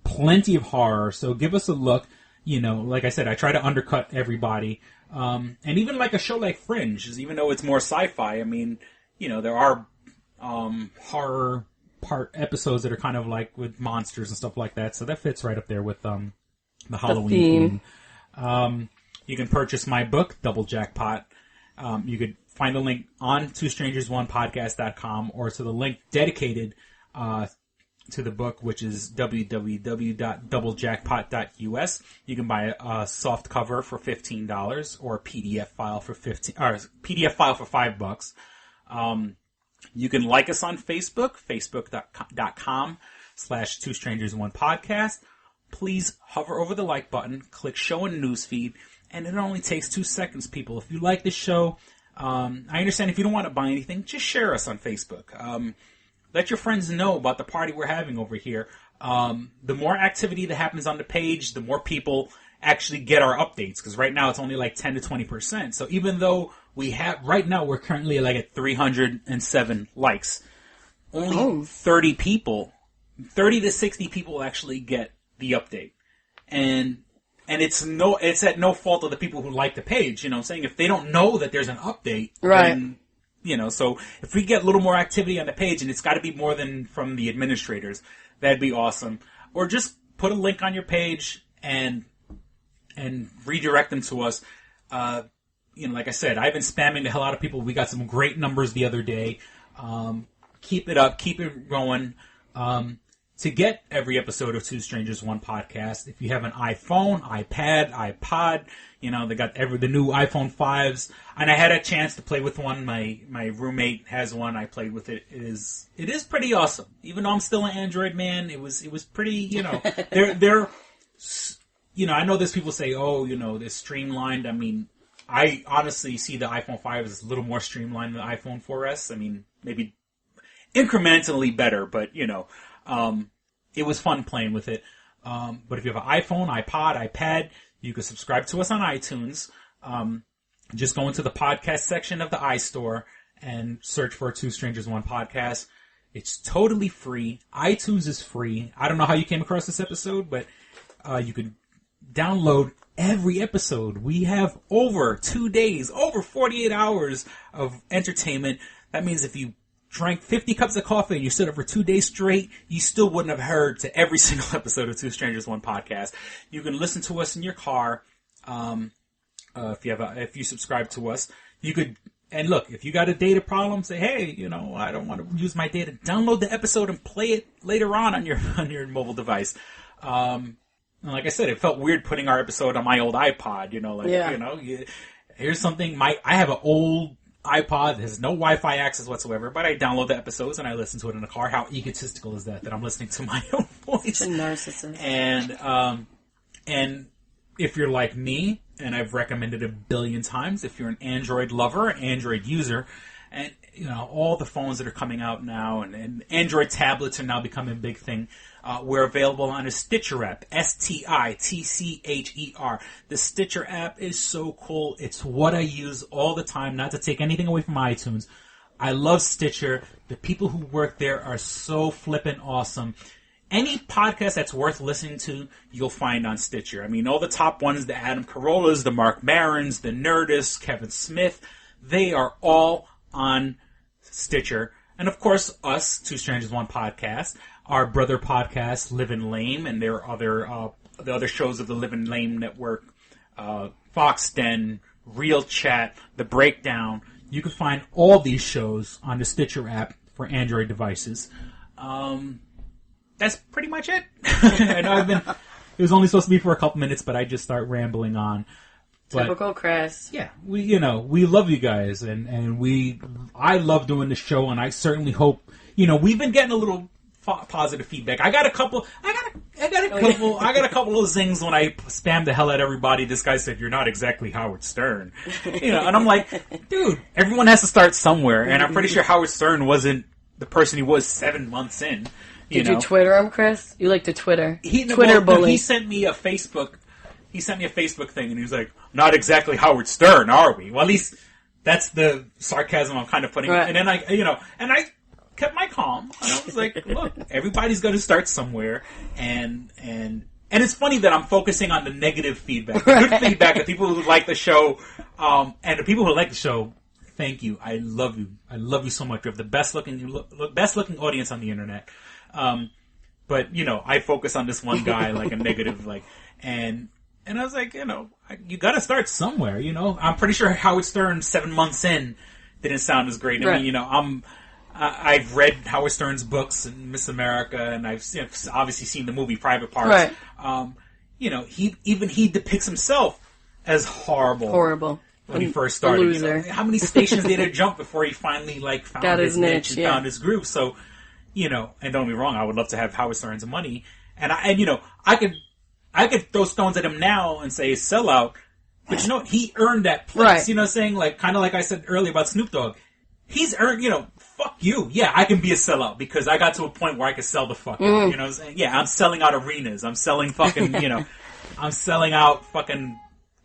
plenty of horror. So give us a look. Like I said, I try to undercut everybody. And even like a show like Fringe, even though it's more sci-fi, I mean, there are horror part episodes that are kind of like with monsters and stuff like that. So that fits right up there with the Halloween theme. You can purchase my book, Double Jackpot. You could find the link on twostrangersonepodcast.com or to the link dedicated to the book, which is www.doublejackpot.us. You can buy a soft cover for $15 or a PDF file for PDF file for $5. You can like us on Facebook, facebook.com/twostrangersonepodcast. Please hover over the like button, click show in newsfeed, and it only takes 2 seconds, people. If you like the show, I understand if you don't want to buy anything, just share us on Facebook. Let your friends know about the party we're having over here. The more activity that happens on the page, the more people actually get our updates, because right now it's only like 10 to 20%. So even though right now we're currently like at 307 likes, only 30 to 60 people actually get the update. And it's at no fault of the people who like the page, I'm saying? If they don't know that there's an update, right? Then, so if we get a little more activity on the page, and it's got to be more than from the administrators, that'd be awesome. Or just put a link on your page and redirect them to us. Like I said, I've been spamming the hell out of people. We got some great numbers the other day. Keep it up. Keep it going. To get every episode of Two Strangers, One Podcast, if you have an iPhone, iPad, iPod, they got the new iPhone 5s. And I had a chance to play with one. My roommate has one. I played with it. It is pretty awesome. Even though I'm still an Android man, it was pretty, they're I know there's people say, they're streamlined. I mean, I honestly see the iPhone 5 as a little more streamlined than the iPhone 4S. I mean, maybe incrementally better, but, it was fun playing with it. But if you have an iPhone, iPod, iPad, you can subscribe to us on iTunes. Just go into the podcast section of the iStore and search for Two Strangers, One Podcast. It's totally free. iTunes is free. I don't know how you came across this episode, but you could download every episode. We have over 2 days, over 48 hours of entertainment. That means if you drank 50 cups of coffee and you stood up for 2 days straight, you still wouldn't have heard to every single episode of Two Strangers, One Podcast. You can listen to us in your car. If you subscribe to us, you could. And look, if you got a data problem, say, hey, I don't want to use my data. Download the episode and play it later on your mobile device. And like I said, it felt weird putting our episode on my old iPod. Here's something. I have an old iPod that has no Wi-Fi access whatsoever, but I download the episodes and I listen to it in the car. How egotistical is that I'm listening to my own voice? A narcissist. And if you're like me, and I've recommended it 1 billion times, if you're an Android lover, Android user, and all the phones that are coming out now, and Android tablets are now becoming a big thing. We're available on a Stitcher app, STITCHER. The Stitcher app is so cool. It's what I use all the time, not to take anything away from iTunes. I love Stitcher. The people who work there are so flippin' awesome. Any podcast that's worth listening to, you'll find on Stitcher. I mean, all the top ones, the Adam Carollas, the Mark Marons, the Nerdists, Kevin Smith, they are all on Stitcher. And of course, us, Two Strangers, One Podcast, our brother podcast, Livin' Lame, and there are the other shows of the Livin' Lame network, Fox Den, Real Chat, The Breakdown. You can find all these shows on the Stitcher app for Android devices. That's pretty much it. I know it was only supposed to be for a couple minutes, but I just start rambling on. Typical Chris. Yeah, we love you guys, and I love doing the show, and I certainly hope, we've been getting a little positive feedback. I got a couple of zings when I spammed the hell out of everybody. This guy said, "You're not exactly Howard Stern," and I'm like, dude, everyone has to start somewhere, and I'm pretty sure Howard Stern wasn't the person he was 7 months in. Did you Twitter him, Chris? You like to Twitter. Twitter bully. He sent me a Facebook thing, and he was like, "Not exactly Howard Stern, are we?" Well, at least that's the sarcasm I'm kind of putting. Right. And then I kept my calm. And I was like, look, everybody's going to start somewhere, and it's funny that I'm focusing on the negative feedback, the good feedback, the people who like the show, and the people who like the show. Thank you. I love you. I love you so much. You have the best looking audience on the internet. But I focus on this one guy, like a negative, and I was like, you got to start somewhere. I'm pretty sure Howard Stern 7 months in didn't sound as great. I mean, I've read Howard Stern's books and Miss America, and I've obviously seen the movie Private Parts. Right. He depicts himself as horrible when he first started. How many stations did he jump before he finally found his niche and found his groove? So, and don't get me wrong, I would love to have Howard Stern's money, and I could throw stones at him now and say sellout, but he earned that place. Right. You know what I'm saying? Kind of like I said earlier about Snoop Dogg. He's earned, fuck you. Yeah, I can be a sellout because I got to a point where I could sell the fuck out. You know what I'm saying? Yeah, I'm selling out arenas. I'm selling fucking, I'm selling out fucking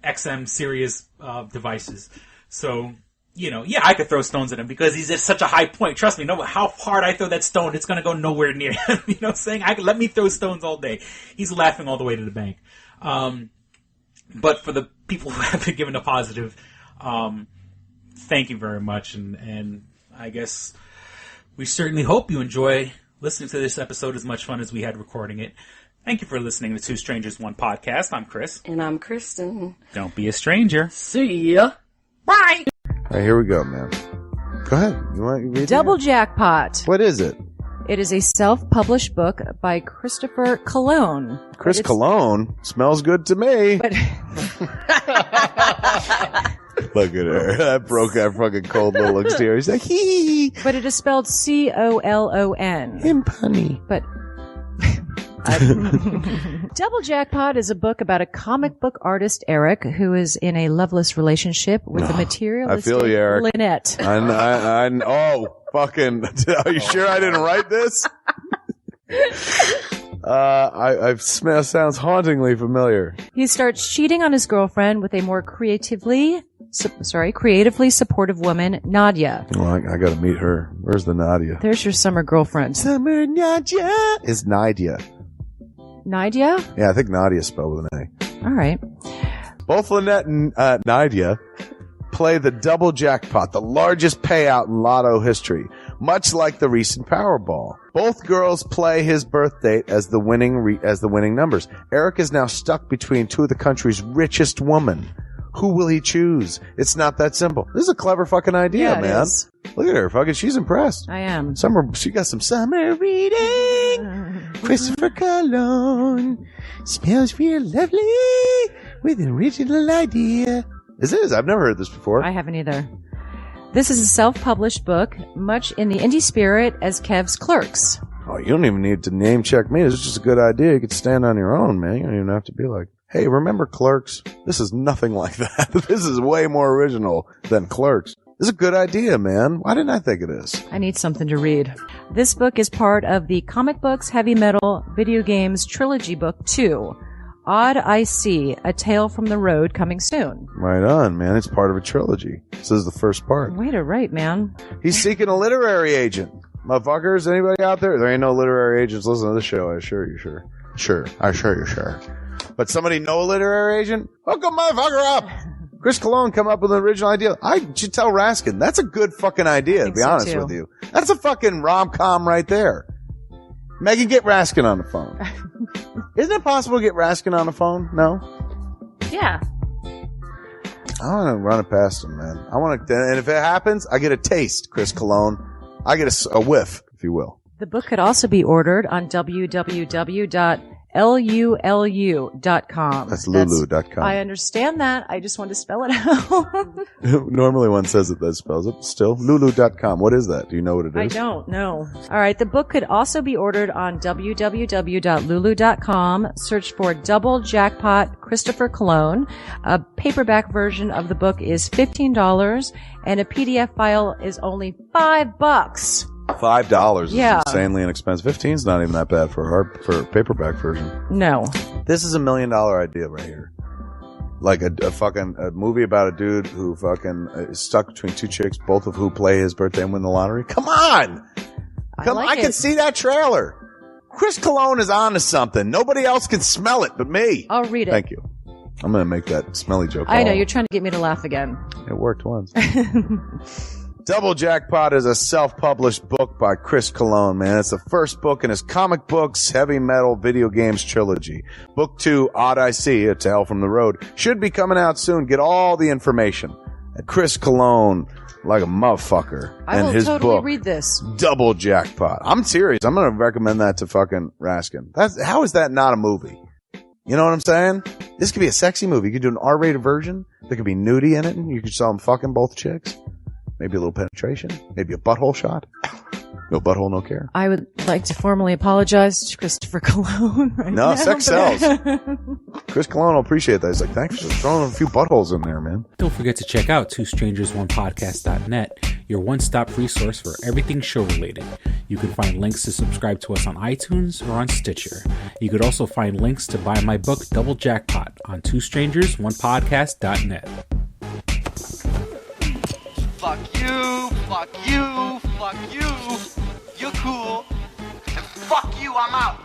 XM Sirius devices. So, I could throw stones at him because he's at such a high point. Trust me, how hard I throw that stone, it's going to go nowhere near him. You know what I'm saying? Let me throw stones all day. He's laughing all the way to the bank. But for the people who have been given a positive, thank you very much, and I guess we certainly hope you enjoy listening to this episode as much fun as we had recording it. Thank you for listening to Two Strangers, One Podcast. I'm Chris. And I'm Kristyn. Don't be a stranger. See ya. Bye! All right, here we go, man. Go ahead. You want to read it? Double Jackpot. What is it? It is a self-published book by Christopher Cologne. Chris Cologne? Smells good to me. But look at her. That broke that fucking cold little exterior. He's like, hee. But it is spelled C-O-L-O-N. Him punny. But Double Jackpot is a book about a comic book artist, Eric, who is in a loveless relationship with a materialistic I feel you, Eric. Lynette. Fucking, are you sure I didn't write this? Sounds hauntingly familiar. He starts cheating on his girlfriend with a more creatively supportive woman, Nadia. Well, I gotta meet her. Where's the Nadia? There's your summer girlfriend. Summer Nadia is Nadia. Nadia? Yeah, I think Nadia spelled with an A. All right. Both Lynette and Nadia play the double jackpot, the largest payout in lotto history, much like the recent Powerball. Both girls play his birth date as the winning numbers. Eric is now stuck between two of the country's richest women. Who will he choose? It's not that simple. This is a clever fucking idea, man. Look at her, fucking. She's impressed. I am. She got some summer reading. Christopher Cologne smells real lovely with an original idea. I've never heard this before. I haven't either. This is a self-published book, much in the indie spirit as Kev's Clerks. Oh, you don't even need to name check me. This is just a good idea. You could stand on your own, man. You don't even have to be like, hey, remember Clerks? This is nothing like that. This is way more original than Clerks. This is a good idea, man. Why didn't I think of this? I need something to read. This book is part of the Comic Books, Heavy Metal, Video Games Trilogy Book 2. Odd I See, A Tale from the Road, coming soon. Right on, man. It's part of a trilogy. This is the first part. Way to write, man. He's seeking a literary agent. Motherfuckers, anybody out there? There ain't no literary agents listening to the show. I assure you, sure. Sure. I assure you, sure. But somebody know a literary agent? Hook a motherfucker up! Chris Cologne come up with an original idea. I should tell Raskin. That's a good fucking idea, to be honest with you. That's a fucking rom-com right there. Megan, get Raskin on the phone. Isn't it possible to get Raskin on the phone? No? Yeah. I want to run it past him, man. And if it happens, I get a taste, Chris Cologne. I get a whiff, if you will. The book could also be ordered on www.amazon.com. LULU.com. That's Lulu.com. I understand that. I just want to spell it out. Normally one says it that spells it. Still, Lulu.com. What is that? Do you know what it is? I don't know. All right. The book could also be ordered on www.lulu.com. Search for Double Jackpot Christopher Cologne. A paperback version of the book is $15 and a PDF file is only $5. $5 is Yeah. insanely inexpensive. 15's not even that bad for a paperback version. No. This is $1 million idea right here. Like a movie about a dude who fucking is stuck between two chicks, both of who play his birthday and win the lottery. Come on! I can see that trailer. Chris Cologne is on to something. Nobody else can smell it but me. I'll read it. Thank you. I'm going to make that smelly joke. I know. You're trying to get me to laugh again. It worked once. Double Jackpot is a self-published book by Chris Cologne, man. It's the first book in his comic books, heavy metal, video games trilogy. Book 2, Odd I See, A Tale from the Road, should be coming out soon. Get all the information at Chris Cologne, like a motherfucker. I will his totally book, read this. Double Jackpot. I'm serious. I'm going to recommend that to fucking Raskin. How is that not a movie? You know what I'm saying? This could be a sexy movie. You could do an R-rated version. There could be nudity in it, and you could show them fucking both chicks. Maybe a little penetration. Maybe a butthole shot. No butthole, no care. I would like to formally apologize to Christopher Cologne right now. No, sex sells. Chris Cologne will appreciate that. He's like, thanks for throwing a few buttholes in there, man. Don't forget to check out twostrangersonePodcast.net, your one-stop resource for everything show-related. You can find links to subscribe to us on iTunes or on Stitcher. You could also find links to buy my book, Double Jackpot, on twostrangersonepodcast.net. Fuck you, fuck you, fuck you. You're cool. And fuck you, I'm out.